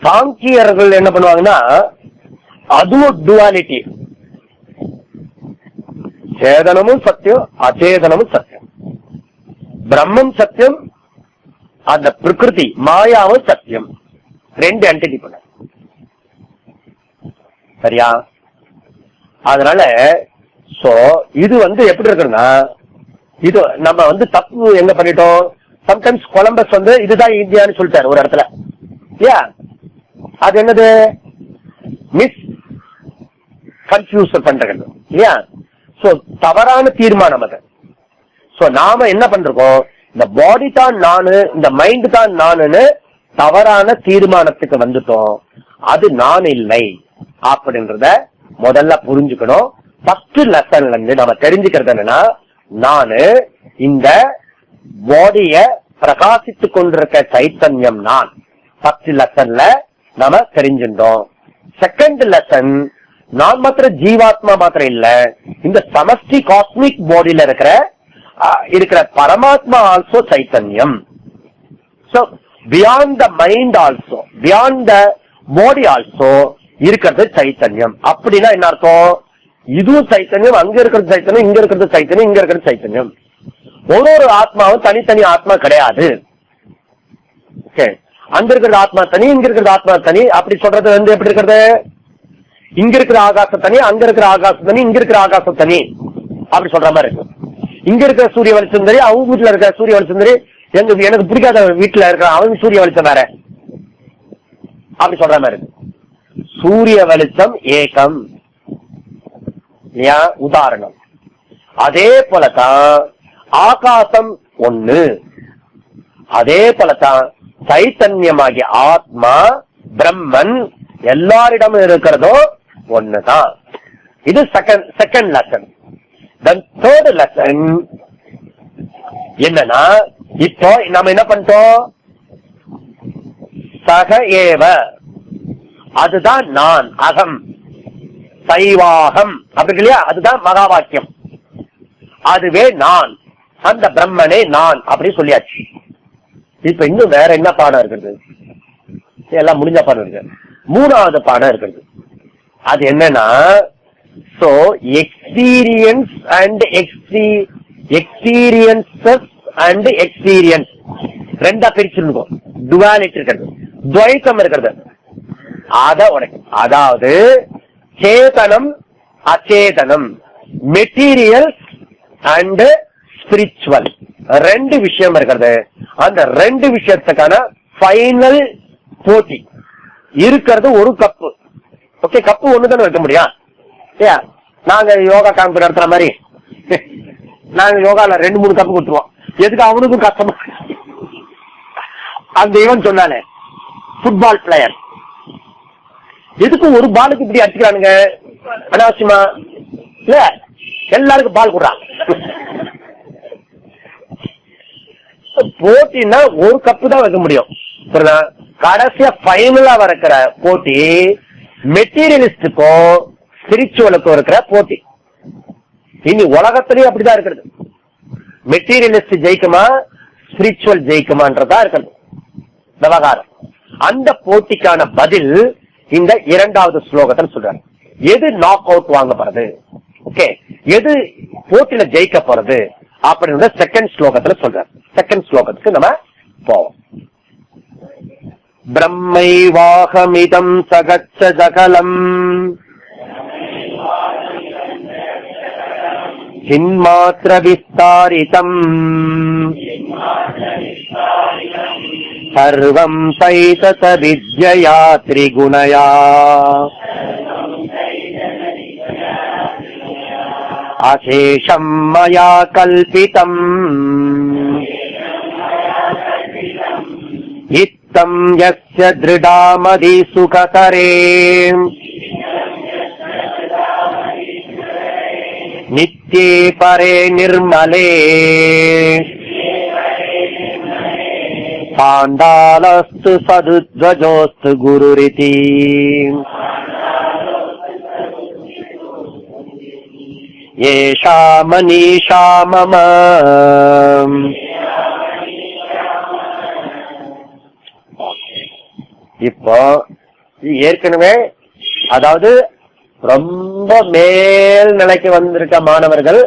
சாங்கியர்கள் என்ன பண்ணுவாங்கன்னா அதுவும் டுவாலிட்டி, சேதனமும் சத்தியம், அச்சேதனமும் சத்தியம், பிரம்மம் சத்தியம், அந்த பிரகிருதி மாயாவும் சத்தியம், 2 என்டிட்டி பண்ண. சரியா? அதனால இது வந்து எப்படி இருக்குன்னா, இது நம்ம வந்து தப்பு என்ன பண்ணிட்டோம். சம்டைம்ஸ் கொலம்பஸ் வந்து இதுதான் இந்தியான்னு சொல்லிட்டாரு ஒரு இடத்துல. அது என்னது? மிஸ் கன்ஃபியூஸ் பண்றது இல்லையா? தவறான தீர்மானம் அது. நாம என்ன பண்றோம், இந்த பாடி தான் நானு, இந்த மைண்ட் தான் நானுன்னு தவறான தீர்மானத்துக்கு வந்துட்டோம். அது நான் இல்லை அப்படின்றத முதல்ல புரிஞ்சுக்கணும். ஃபர்ஸ்ட் லெசன்ல இருந்து நம்ம தெரிஞ்சுக்கிறது என்னன்னா, நானு இந்த பாடிய பிரகாசித்து கொண்டிருக்க சைத்தன்யம் நான். ஃபர்ஸ்ட் லெசன்ல நாம தெரிஞ்சுட்டோம். செகண்ட் லெசன், நான் மாத்திரம் ஜீவாத்மா மாத்திரம் இல்ல, இந்த சமஷ்டி காஸ்மிக் பாடியில இருக்கிற பரமாத்மா ஆல்சோ சைத்தன்யம். Beyond the mind also, beyond the body also இருக்கிறது சைத்தன்யம். அப்படின்னா என்ன அர்த்தம்? இதுவும் சைத்தன்யம், அங்க இருக்கிறது சைத்தன்யம், இங்க இருக்கிறது சைத்தன்யம், இங்க இருக்கிறது சைத்தன்யம். ஒரு ஆத்மாவும் தனித்தனி ஆத்மா கிடையாது. அங்க இருக்கிறது ஆத்மா தனி, இங்க இருக்கிறது ஆத்மா தனி. அப்படி சொல்றது வந்து எப்படி இருக்கிறது? இங்க இருக்கிற ஆகாசம் தனி, அங்க இருக்கிற ஆகாசம் தனி, இங்க இருக்கிற ஆகாசம் தனி, அப்படி சொல்ற மாதிரி இருக்கு. இங்க இருக்கிற சூரிய வெளிச்சம் தனி, அவங்க வீட்டுல இருக்கிற சூரிய வெளிச்சம் தனி, எனக்கு பிடிக்காத வீட்டுல இருக்கிற அவங்க சூரிய வெளிச்சம் வேற, அப்படி சொல்ற மாதிரி இருக்கு. சூரிய வெளிச்சம் ஏகம் இல்லையா? உதாரணம். அதே போலதான் ஆகாசம் ஒண்ணு, அதே போலதான் சைத்தன்யமாகிய ஆத்மா பிரம்மன் எல்லாரிடமும் இருக்கிறதோ ஒண்ணுதான். இது செகண்ட் லெசன். தேர்ட் லெசன் என்னன்னா, இப்போ நம்ம என்ன பண்ணிட்டோம், சக ஏவ, அதுதான் நான், அகம், சைவாகம் அப்படி இல்லையா? அதுதான் மகா வாக்கியம். அதுவே நான், அந்த பிரம்மனே நான் அப்படி சொல்லியாச்சு. இப்ப இன்னும் வேற என்ன பாடம் இருக்கிறது? எல்லாம் முடிஞ்ச பாடம் இருக்கு. 3வது பாடம் இருக்கிறது. அது என்னன்னா, experience and experiences and experience 2ஆ பிரிச்சிருக்கோம். டுவாலிட்டி இருக்கிறது, துவைத்தம் இருக்கிறது. அத உடைக்கும். அதாவது சேதனம் அச்சேதனம், மெட்டீரியல் அண்ட் ஸ்பிரிச்சுவல் 2 விஷயம் இருக்கிறது. அந்த 2 விஷயத்துக்கான ஃபைனல் போட்டி இருக்கிறது ஒரு கப்பு. ஓகே, கப்பு ஒண்ணுதானே வைக்க முடியும். நாங்க யோகா கேம்ப் நடத்துற மாதிரி நாங்க யோகால 2-3 கப்பு கொடுத்துருவோம். எதுக்கு அவனுக்கும் கஷ்டமா? அந்த இவன் சொன்னானே ஃபுட்பால் பிளேயர், எதுக்கும் ஒரு பாலுக்கு இப்படி அடிச்சுக்கிறானுங்க, அனாவசியமா இல்ல, எல்லாருக்கும் பால் கொடுறான். போட்டின்னா ஒரு கப்பு தான் வைக்க முடியும். கடைசியா ஃபைனலா இருக்கிற போட்டி மெட்டீரியலிஸ்டுக்கும் ஸ்பிரிச்சுவலுக்கும் இருக்கிற போட்டி. இனி உலகத்திலேயே அப்படிதான் இருக்கிறது. மெட்டீரியலிஸ்ட் ஜெயிக்குமா ஸ்பிரிச்சுவல் ஜெயிக்குமான்றதா இருக்கிறது விவகாரம். அந்த போட்டிக்கான பதில் இந்த இரண்டாவது ஸ்லோகத்தில் சொல்றாரு. எது நாக் அவுட் வாங்க போறது, ஓகே, எது போட்டியில ஜெயிக்க போறது அப்படின்ற செகண்ட் ஸ்லோகத்துல சொல்றாரு. செகண்ட் ஸ்லோகத்துக்கு நம்ம போவோம். பிரம்மைவாகமிதம் சகச்ச ஜகலம் சின்மாத்ர விஸ்தாரிதம் சர்வம் தைதத வித்யயா த்ரிகுணயா அசேஷம் மயா கல்பிதம் இத்தம் யஸ்ய திருடாமதி சுகதரே நித்யே பரே நிர்மலே பாண்டாலஸ்து சதுத்வஜோஸ்து குருரிதி. ஏஷா மனிஷா மம. இப்போ ஏற்கனவே அதாவது ரொம்ப மேல் நிலைக்கு வந்திருக்க மாணவர்கள்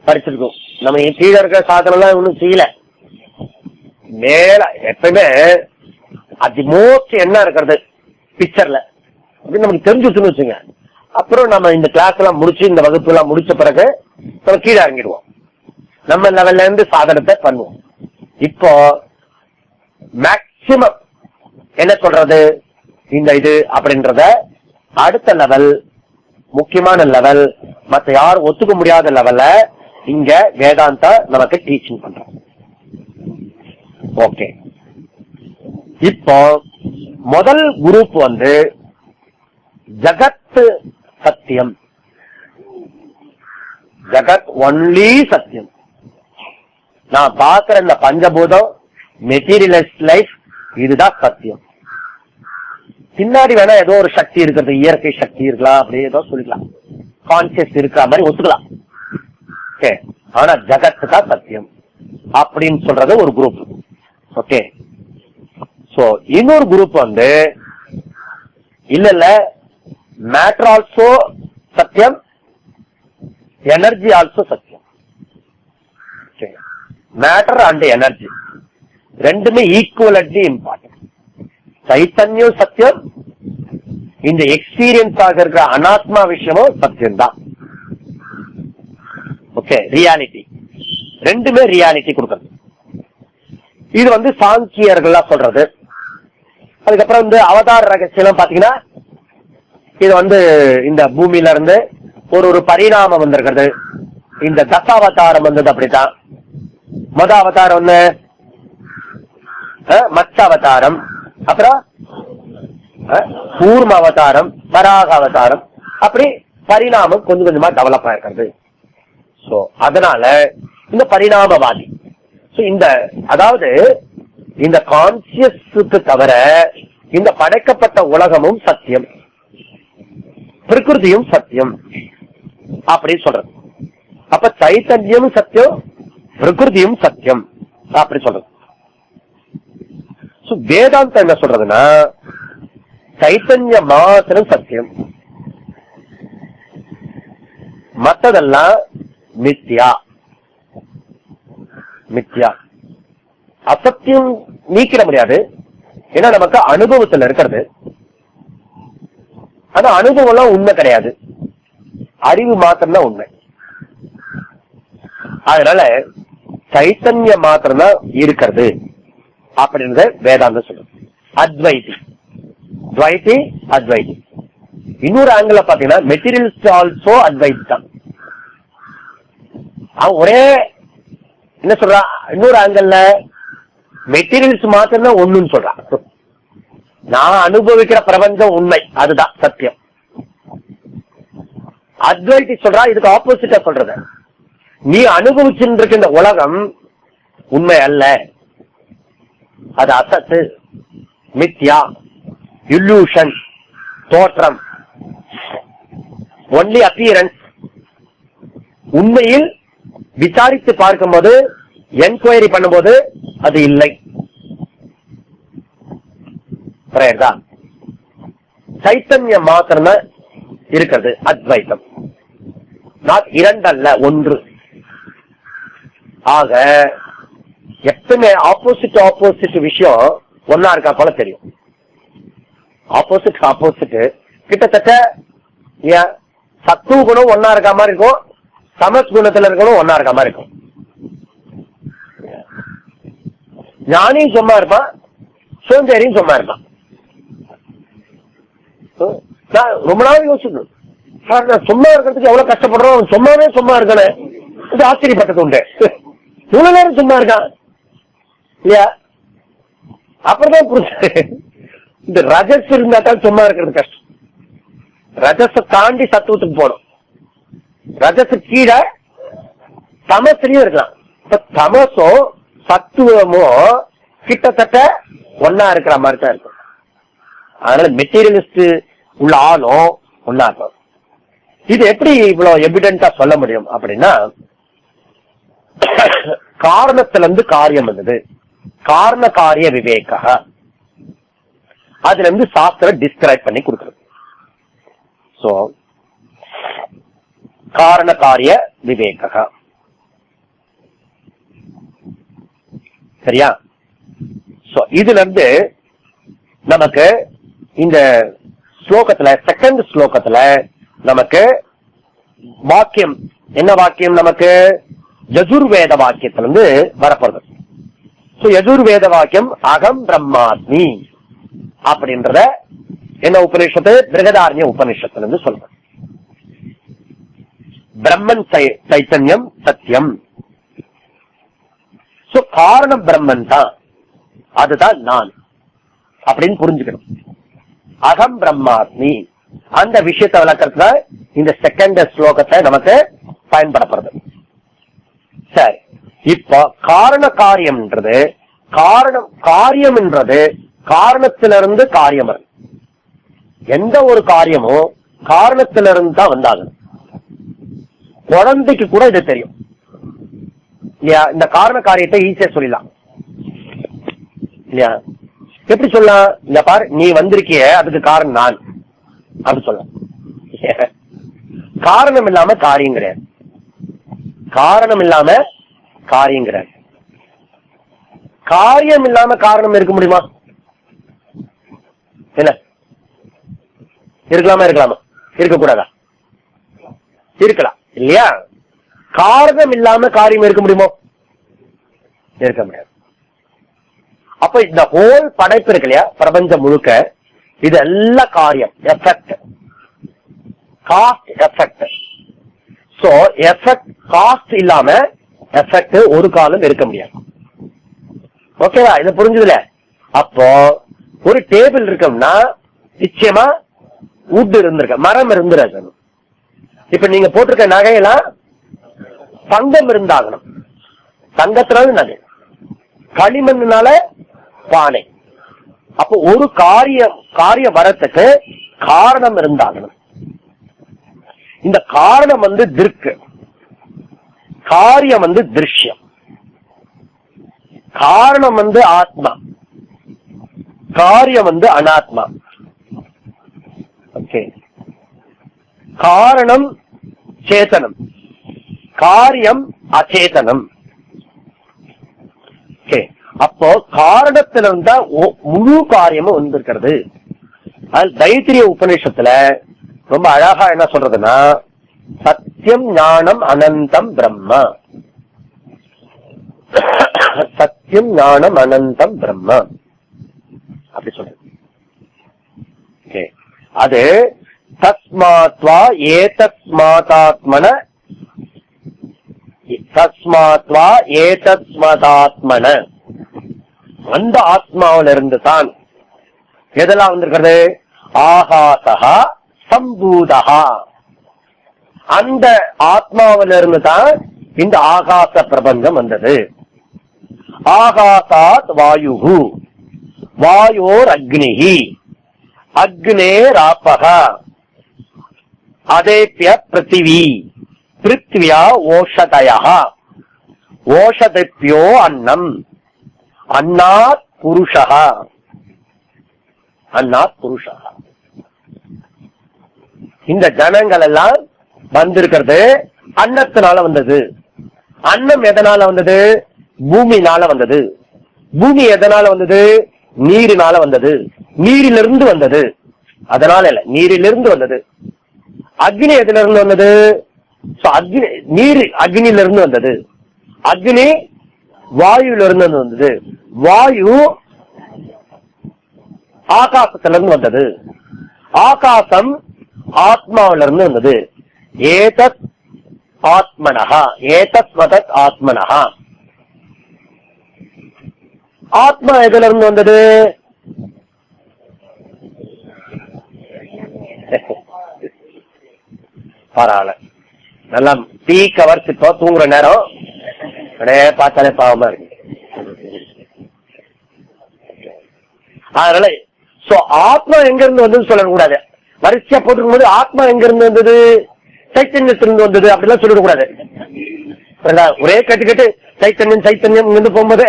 படிச்சிருக்கோம். நம்ம கீழே இருக்க சாதனை எல்லாம் ஒன்னும் செய்யல. மேல எப்பயுமே அதி மோஸ்ட் என்ன இருக்கிறது பிக்சர்ல அப்படின்னு நமக்கு தெரிஞ்சுச்சுன்னு வச்சுங்க. அப்புறம் நம்ம இந்த கிளாஸ் எல்லாம் முடிச்சு இந்த வகுப்பு எல்லாம் முடிச்ச பிறகு நம்ம கீழே இறங்கிடுவோம். நம்ம லெவல்ல இருந்து சாதனத்தை பண்ணுவோம். இப்போ மேக்சிமம் என்ன சொல்றது இந்த இது அப்படின்றத அடுத்த லெவல், முக்கியமான லெவல், மற்ற யாரும் ஒத்துக்க முடியாத லெவல்ல இங்க வேதாந்தா நமக்கு டீச்சிங் பண்றோம். ஓகே, இப்போ முதல் குரூப் வந்து ஜகத் சத்தியம், ஜகத் ஒன்லி சத்தியம். நான் பாக்குற இந்த பஞ்சபூதம் மெட்டீரியலிஸ்ட் லைஃப் இதுதான் சத்தியம். பின்னாடி வேணா ஏதோ ஒரு சக்தி இருக்கிறது, இயற்கை சக்தி இருக்கலாம், அப்படியே ஏதோ சொல்லிக்கலாம், கான்சியஸ் இருக்கிற மாதிரி ஒத்துக்கலாம். ஓகே, ஆனா ஜகத் தான் சத்தியம் அப்படின்னு சொல்றது ஒரு குரூப். ஓகே, சோ இன்னொரு குரூப் வந்து இல்ல மேட்டர் ஆல்சோ சத்தியம், எனர்ஜி ஆல்சோ சத்தியம். மேட்டர் அண்ட் எனர்ஜி ரெண்டுமே ஈக்குவலட்லி இம்பார்ட்டன்ட். சைத்தன்யம் சத்தியம், இந்த எக்ஸ்பீரியன்ஸ் ஆக இருக்கிற அனாத்மா விஷயமும் சத்தியம் தான். ஓகே, ரியாலிட்டி ரெண்டுமே ரியாலிட்டி கொடுக்கறது. இது வந்து சாங்கியர்கள்லாம் சொல்றது. அதுக்கப்புறம் வந்து அவதார ரகசியம் பாத்தீங்கன்னா இது வந்து இந்த பூமியில இருந்து ஒரு பரிணாமம் வந்திருக்கிறது. இந்த தசாவதாரம் வந்தது அப்படித்தான். மொத அவதாரம் வந்து மத்ஸ அவதாரம், அப்புறம் கூர்ம அவதாரம், வராக அவதாரம், அப்படி பரிணாமம் கொஞ்சம் கொஞ்சமா டெவலப் ஆயிருக்கிறது. சோ அதனால இந்த பரிணாமவாதி இந்த அதாவது இந்த கான்சியஸுக்கு தவிர இந்த படைக்கப்பட்ட உலகமும் சத்தியம், பிரகிருதியும் சத்தியம் அப்படின்னு சொல்றது. அப்ப சைத்தன்யம் சத்தியம், பிரகிருதியும் சத்தியம் அப்படி சொல்றது. வேதாந்தம் என்ன சொல்றதுன்னா சைத்தன்ய மாத்திரம் சத்தியம், மற்றதெல்லாம் மித்யா. மித்யா அசத்தியம் நீக்கிட முடியாது, ஏன்னா நமக்கு அனுபவத்துல இருக்கிறது. ஆனா அனுபவம் எல்லாம் உண்மை கிடையாது, அறிவு மாத்திரம் தான் உண்மை. அதனால சைத்தன்ய மாத்திரம் தான் இருக்கிறது அப்படின்றத வேதாந்தம் சொல்றது. அத்வைதி, துவைதி, அத்வைதி. இன்னொரு ஆங்கிள் பாத்தீங்கன்னா மெட்டீரியல்ஸ் ஆல்சோ அத்வைதி தான். ஒரே என்ன சொல்றான், இன்னொரு ஆங்கிள் மெட்டீரியல்ஸ் மாத்திரம் தான் ஒண்ணுன்னு சொல்றான். நான் அனுபவிக்கிற பிரபஞ்சம் உண்மை, அதுதான் சத்தியம். அத்வைதி சொல்றா இதுக்கு ஆப்போசிட்டா சொல்றது, நீ அனுபவிச்சுட்டு இந்த உலகம் உண்மை அல்ல, அது அசத்து, மித்யா, இல்லூஷன், தோற்றம், ஒன்லி அப்பியரன்ஸ். உண்மையில் விசாரித்து பார்க்கும்போது, என்கொயரி பண்ணும்போது அது இல்லை. சைத்தன்யம் மாத்திரம் இருக்கிறது அத்வைத்தம், இரண்டல்ல ஒன்று. ஆக எப்பவுமே ஆப்போசிட் விஷயம் ஒன்னா இருக்கா போல தெரியும். ஆப்போசிட் கிட்டத்தட்ட சத்துவ குணம் ஒன்னா இருக்க மாதிரி இருக்கும், சமஸ் குணத்துல இருக்கணும் ஒன்னா இருக்க மாதிரி இருக்கும். ஞானியும் சும்மா இருப்பான், சோம்பேறியும் சும்மா இருப்பான். நான் ரொம்ப நாள் யோசிக்கணும், சார் நான் சும்மா இருக்கிறதுக்கு எவ்வளவு கஷ்டப்படுறோம், சும்மா இருக்கணும், இது ஆச்சரியப்பட்டது உண்டு. இவ்வளவு நேரம் சும்மா இருக்கான் இல்லையா? அப்புறம்தான் புரிஞ்சு இந்த ரஜஸ் இருந்தா தான் சும்மா இருக்கிறது கஷ்டம். ரஜஸ தாண்டி சத்துவத்துக்கு போகணும். ரஜஸு கீழே தமஸ்லயும் இருக்கலாம். இப்ப தமசோ சத்துவமோ கிட்டத்தட்ட ஒன்னா இருக்கிற மாதிரி தான் இருக்கும். அதனால மெட்டீரியலிஸ்ட் உள்ள ஆளும் ஒன்னா இருக்கும். இது எப்படி இவ்வளவு எவிடென்டா சொல்ல முடியும் அப்படின்னா, காரணத்துல இருந்து காரியம் வந்தது, காரண காரிய விவேக, அதுல இருந்து சாஸ்திரம் டிஸ்கிரைப் பண்ணி கொடுக்கிறது. சோ காரண காரிய விவேக, சரியா? சோ இதுல இருந்து நமக்கு இந்த ஸ்லோகத்துல, செகண்ட் ஸ்லோகத்துல நமக்கு வாக்கியம், என்ன வாக்கியம் நமக்கு? யஜுர்வேத வாக்கியத்திலிருந்து வரப்படுறது. யஜுர்வேத வாக்கியம் அகம் பிரம்மாஸ்மி அப்படின்றத என்ன உபநிஷத்து? பிருகதாரண்ய உபநிஷத்துல இருந்து சொல்றது. பிரம்மன் சைத்தன்யம் சத்தியம். காரணம் பிரம்மன் தான், அதுதான் நான் அப்படின்னு புரிஞ்சுக்கணும். அகம் பிரம்மாஸ்மி அந்த விஷயத்தை விளக்கறதுல இந்த செகண்ட் ஸ்லோகத்தை நமக்கு பயன்படப்படுறது. சரி, இப்போ காரண காரியம்ன்றது, காரியம் என்றது காரணத்திலிருந்து காரியம். எந்த ஒரு காரியமும் காரணத்திலிருந்து தான் வந்தாகணும். குழந்தைக்கு கூட இது தெரியும் இல்லையா? இந்த காரண காரியத்தை ஈஸியா சொல்லலாம் இல்லையா? எப்படி சொல்லலாம்? இந்த பாரு, நீ வந்திருக்கிய அதுக்கு காரணம் நான் அப்படி சொல்லலாம். காரணம் இல்லாம காரியம் கிடையாது, காரணம் இல்லாம காரியம் கிடையாது. காரியம் இல்லாம காரணம் இருக்க முடியுமா? என்ன இருக்கலாமா? இருக்கக்கூடாதா? இருக்கலாம் இல்லையா? காரணம் இல்லாம காரியம் இருக்க முடியுமோ? இருக்க முடியாது. அப்ப இந்த ஹோல் படைப்பு இருக்கு இல்லையா, பிரபஞ்சம் முழுக்க, இது எல்லாம் காரியம், effect, cost effect. So effect, cost இல்லாம எஃபெக்ட் ஒரு காலம் இருக்க முடியாது. ஓகேவா? இது புரிஞ்சுதுல? அப்போ ஒரு டேபிள் இருக்கோம்னா நிச்சயமா வுட் இருந்திருக்க, மரம் இருந்திருக்கணும். இப்ப நீங்க போட்டிருக்க நகையெல்லாம் தங்கம் இருந்தாகணும், தங்கத்தினால நகை, களிமண்ணால பானை. அப்போ ஒரு காரிய வரத்துக்கு காரணம் இருந்தாகணும். இந்த காரணம் திருக்கு, காரியம் திருஷ்யம். காரணம் ஆத்மா, காரியம் அனாத்மா. ஓகே, காரணம் சேதனம், காரியம் அச்சேதனம். அப்போ காரணத்திலிருந்தா முழு காரியமும் வந்திருக்கிறது. அது தைத்திரிய உபநிஷத்துல ரொம்ப அழகா என்ன சொல்றதுன்னா, சத்தியம் ஞானம் அனந்தம் பிரம்ம, சத்தியம் ஞானம் அனந்தம் பிரம்ம அப்படி சொல்றது. அது தஸ்மாத்வா ஏதஸ்மாதாத்மன, தஸ்மாத்வா ஏதஸ்மதாத்மன, அந்த ஆத்மாவில இருந்து தான் எதெல்லாம் வந்திருக்கிறது? ஆகாசா சம்பூதா, அந்த ஆத்மாவிலிருந்து தான் இந்த ஆகாச பிரபஞ்சம் வந்தது. ஆகாசாத் வாயு, வாயோர் அக்னிஹி, அக்னேராப்பக, அதேபிய பிருத்திவி, பிருத்வியா ஓஷதயः, ஓஷதிப்யோ அன்னம், அன்னாத் புருஷः, அன்னாத் புருஷः. இந்த ஜனங்கள் எல்லாம் வந்திருக்கிறது அன்னத்தினால வந்தது. அன்னம் எதனால வந்தது? பூமினால வந்தது. பூமி எதனால வந்தது? நீரினால வந்தது. நீரிலிருந்து வந்தது. அதனால இல்ல, நீரிலிருந்து வந்தது. அக்னி எதிலிருந்து வந்தது? நீர் அக்னியிலிருந்து வந்தது. அக்னி வாயுவிலிருந்து வந்தது. வாயு ஆகாசத்திலிருந்து வந்தது. ஆகாசம் ஆத்மாவிலிருந்து வந்தது. ஏதத் ஆத்மனஹா, ஏதத் வதத் ஆத்மனஹா. ஆத்மா எதிலிருந்து வந்தது? பரவாயில்ல, நல்லா டீ கவர்ஸ். இப்போ தூங்குற நேரம் அப்படியே பார்த்தாலே பாவமா இருக்கு. அதனால ஆத்மா எங்க இருந்து வந்து சொல்லக்கூடாது. வரிசையா போட்டுக்கும் போது ஆத்மா எங்க இருந்து வந்தது? சைத்தன்யத்திலிருந்து வந்தது அப்படிலாம் சொல்லிடக்கூடாது. ஒரே கட்டு கட்டு சைத்தன்யம் சைத்தன்யம் இங்கிருந்து போகும்போது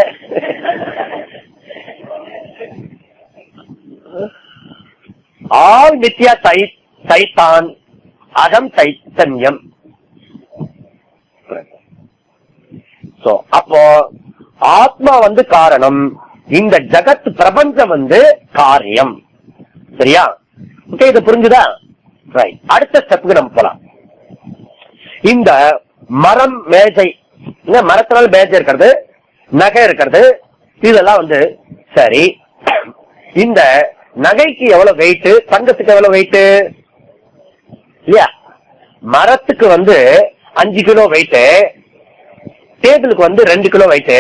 ஆல் நித்யா சைத்தான், அகம் சைத்தன்யம். அப்போ ஆத்மா வந்து காரணம், இந்த ஜகத் பிரபஞ்சம் வந்து காரியம். சரியா? ஓகே, இது புரிஞ்சுதா? ரைட். அடுத்த ஸ்டெப்புக்கு நம்ம போலாம். இந்த மரம், மேஜை, மரத்தினால மேஜை இருக்கிறது, நகை இருக்கிறது, இதெல்லாம் வந்து சரி. இந்த நகைக்கு எவ்வளவு வெயிட், தங்கத்துக்கு எவ்வளவு வெயிட் இல்லையா? மரத்துக்கு வந்து 5 கிலோ வெயிட், டேபிளுக்கு வந்து 2 கிலோ வெயிட்.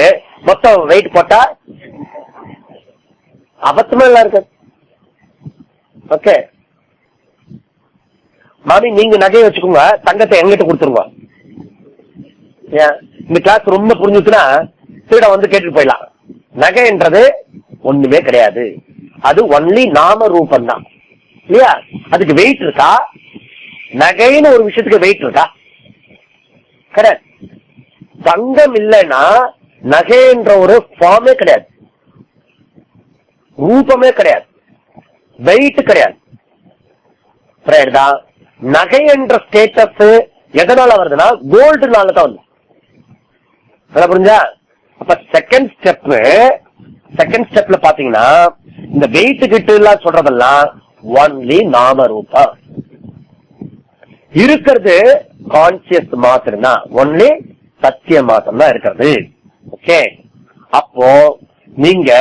மொத்தம் வெயிட் போட்டா அபத்தமா எல்லாம் இருக்கு. ஓகே மாமி, நீங்க நகையை வச்சுக்கோங்க, தங்கத்தை எங்கிட்ட கொடுத்துருங்க. இந்த கிளாஸ் ரொம்ப புரிஞ்சுச்சுன்னா திருட வந்து கேட்டுட்டு போயிடலாம். நகைன்றது ஒண்ணுமே கிடையாது, அது ஒன்லி நாம ரூபம் தான் இல்லையா? அதுக்கு வெயிட் இருக்கா? நகைன்னு ஒரு விஷயத்துக்கு வெயிட் இருக்கா? கரெக்ட். தங்கம் இல்லைன்னா நகைன்ற ஒரு ஃபார்மே கிடையாது, ரூபமே கிடையாது, வெயிட் கிடையாது. நகை என்ற ஸ்டேட்டஸ் எதனால வருதுன்னா கோல்டுனால தான் வந்து. புரிஞ்சா? அப்ப செகண்ட் ஸ்டெப்ல பாத்தீங்கன்னா இந்த வெயிட் கிட்ட எல்லாம் சொல்றதெல்லாம் ஒன்லி நாம ரூபம். இருக்கிறது கான்சியஸ் மாத்திரம் தான், ஒன்லி சத்தியம் மாத்திரம் தான் இருக்கிறது. ஓகே, அப்போ நீங்க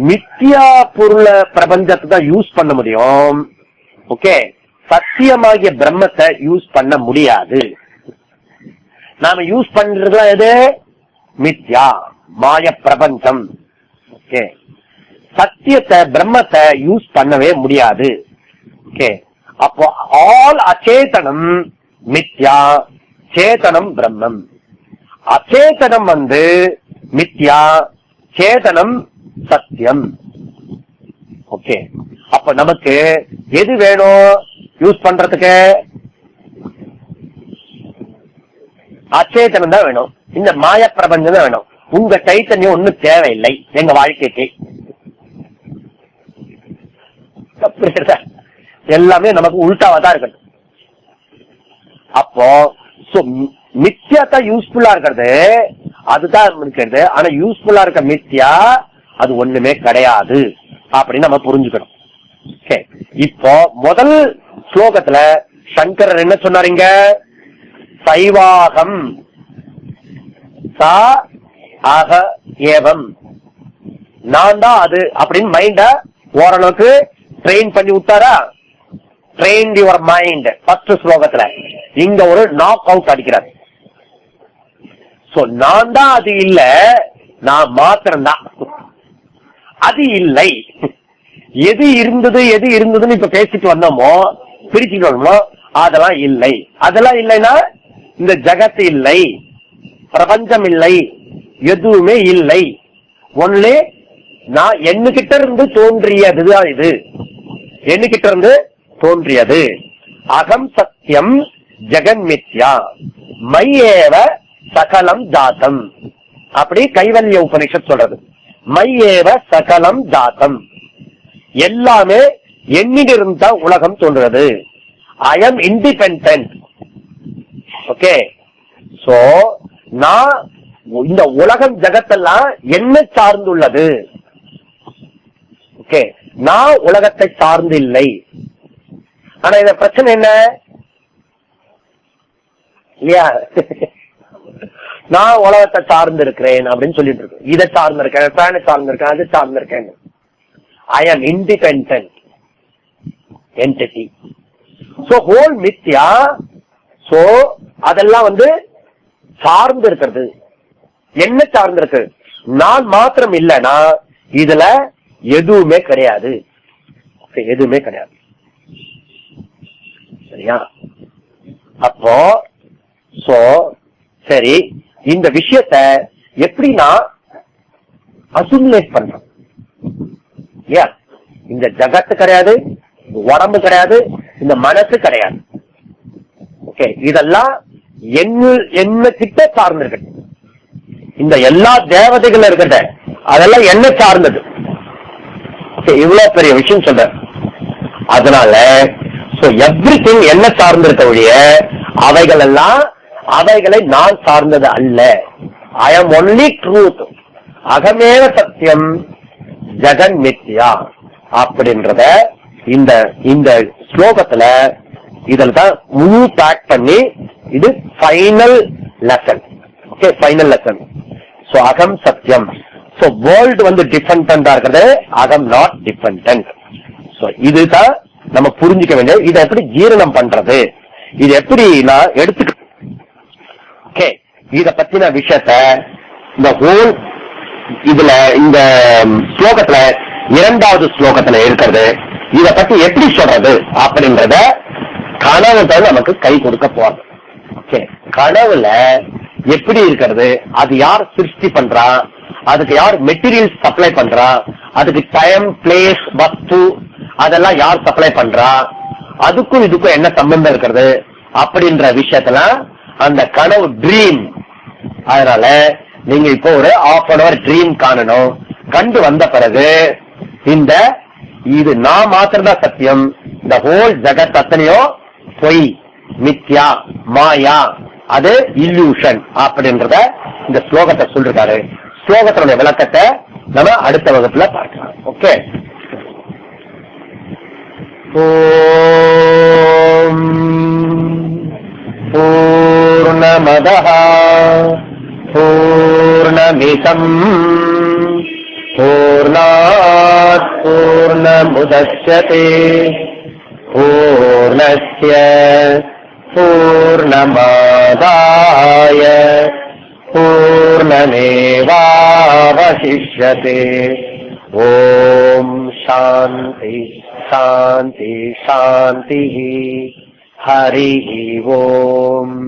மித்யா பொருள பிரபஞ்சத்தை தான் யூஸ் பண்ண முடியும். ஓகே, சத்தியமாகிய பிரம்மத்தை யூஸ் பண்ண முடியாது. நாம யூஸ் பண்றதுலாம் எது? மித்யா, மாய பிரபஞ்சம். ஓகே, சத்தியத்தை பிரம்மத்தை யூஸ் பண்ணவே முடியாது. ஓகே, அப்போ ஆல் அச்சேதனம் மித்யா, சேதனம் பிரம்மம். அச்சேதனம் வந்து மித்யா, சேதனம் சத்தியம். ஓகே, அப்ப நமக்கு எது வேணும் யூஸ் பண்றதுக்கு? அச்சேதனம் தான் வேணும், இந்த மாய பிரபஞ்சம் தான் வேணும். உங்க சைத்தன்யம் ஒன்னும் தேவையில்லை எங்க வாழ்க்கைக்கு. எல்லாமே நமக்கு உள்டாவா தான் இருக்கட்டும். அப்போ மித்யாத்தா யூஸ்ஃபுல்லா இருக்கிறது, அதுதான் இருக்கிறது. ஆனா யூஸ்ஃபுல்லா இருக்க மித்யா அது ஒண்ணுமே கிடையாது அப்படின்னு நம்ம புரிஞ்சுக்கணும். இப்போ முதல் ஸ்லோகத்துல சங்கரர் என்ன சொன்னாருங்க? சைவாகம் சா அக ஏவம், நான் தான் அது அப்படின்னு மைண்ட ஓரளவுக்கு ட்ரெயின் பண்ணி விட்டாரா? Train your mind. ஃபர்ஸ்ட் ஸ்லோகத்துல இங்க ஒரு நாக் அவுட் அடிக்கிறார். சோ நான் தான் அது இல்ல, நான் மாத்திரம்தான். அது இல்லை. எது இருந்ததுன்னு இப்ப பேசிட்டு வந்தோமோ, பிரிச்சுட்டு வந்தோமோ, அதெல்லாம் இல்லை. அதெல்லாம் இல்லைன்னா இந்த ஜகத் இல்லை, பிரபஞ்சம் இல்லை, எதுவுமே இல்லை. ஒன்லி நான் என்னகிட்ட இருந்து தோன்றியதுதான் இது, என்னகிட்ட இருந்து தோன்றியது. அகம் சத்தியம் ஜெகன் மித்யா மையேவ சகலம் ஜாத்தம். அப்படி கைவல்ய உபனிஷத் சொல்றது. மையேவ சகலம் ஜாத்தம், எல்லாமே என்னிலிருந்து தான் உலகம் தோன்றது. I am independent. Okay, so நான் இந்த உலகம் ஜகத்தெல்லாம் என்ன சார்ந்துள்ளது. ஓகே, நான் உலகத்தை சார்ந்து இல்லை. ஆனா இந்த பிரச்சனை என்ன இல்லையா? நான் உலகத்தை சார்ந்து இருக்கிறேன் அப்படின்னு சொல்லிட்டு இருக்கேன். இதை சார்ந்து இருக்கேன், ஃபேனை சார்ந்து இருக்கேன், அது சார்ந்து இருக்கேன். ஐ ஆம் இண்டிபெண்டன்ட் என்டிட்டி. சோ ஹோல் மித்யா. சோ அதெல்லாம் சார்ந்து இருக்கிறது. என்ன சார்ந்து இருக்கு? நான் மாத்திரம் இல்லைன்னா இதுல எதுவுமே கிடையாது, எதுவுமே கிடையாது. சரியா? அப்போ சோ சரி, இந்த விஷயத்த எப்படி நான் அசிமுலேட் பண்றேன்? இந்த ஜகத்து கிடையாது, உடம்பு கிடையாது, இந்த மனசு கிடையாது. ஓகே, இதெல்லாம் என்ன கிட்ட சார்ந்திருக்கு. இந்த எல்லா தேவதைகள் இருக்கட்ட அதெல்லாம் என்ன சார்ந்தது. இவ்வளவு பெரிய விஷயம் சொல்ற. அதனால எவ்ரிதிங் என்ன சார்ந்திருக்க ஒழிய அவைகள் எல்லாம் அவைகளை நான் சார்ந்தது அல்ல. ஐ ஆம் ஒன்லி ட்ரூத். அகமேவ சத்தியம் ஜெகன் மித்யா அப்படின்றத இந்த இந்த ஸ்லோகத்துல இதில் தான் முழு பேக் பண்ணி இது final lesson. Okay, final lesson. So அகம் சத்தியம். சோ வேர்ல்டு டிபெண்டன்டா இருக்கிறது, அகம் நாட் டிபெண்டன்ட். சோ இதுதான் நம்ம புரிஞ்சுக்க வேண்டிய. இதை எப்படி ஜீரணம் பண்றது, இது எப்படி நான் எடுத்துக்க. ஓகே, இத பத்தின விஷயத்த இந்த ஹோல் இதுல இந்த ஸ்லோகத்துல இரண்டாவது ஸ்லோகத்துல இருக்கிறது. இத பத்தி எப்படி சொல்றது அப்படின்றத கனவு தான் நமக்கு கை கொடுக்க போறது. ஓகே, கனவுல எப்படி இருக்கிறது, அது யார் சிருஷ்டி பண்றா, அதுக்கு யார் மெட்டீரியல்ஸ் சப்ளை பண்றா, அதுக்கு டைம் பிளேஸ் வஸ்து அதெல்லாம் யார் சப்ளை பண்றா, அதுக்கும் இதுக்கும் என்ன சம்பந்தம் இருக்கிறது அப்படின்ற விஷயத்துல அந்த கனவு ட்ரீம். அதனால நீங்க இப்போ ஒரு ½ an hour ட்ரீம் காணணும். கண்டு வந்த பிறகு இந்த இது நான் மாத்திரம்தான் சத்தியம், இந்த ஹோல் ஜகத் அத்தனையோ பொய், மித்யா, மாயா, அது இல்யூஷன் அப்படின்றத இந்த ஸ்லோகத்தை சொல்றாரு. ஸ்லோகத்தினுடைய விளக்கத்தை நம்ம அடுத்த வகுப்புல பார்க்கலாம். ஓகே, ஓம் பூர்ணமதః பூர்ணமிதம் பூர்ணாத் பூர்ணமுதச்யதே பூர்ணஸ்ய பூர்ணமாதாய பூர்ணமேவாவசிஷ்யதே. ஓம் சாந்தி சாந்தி சாந்தி. ஹரி ஓம்.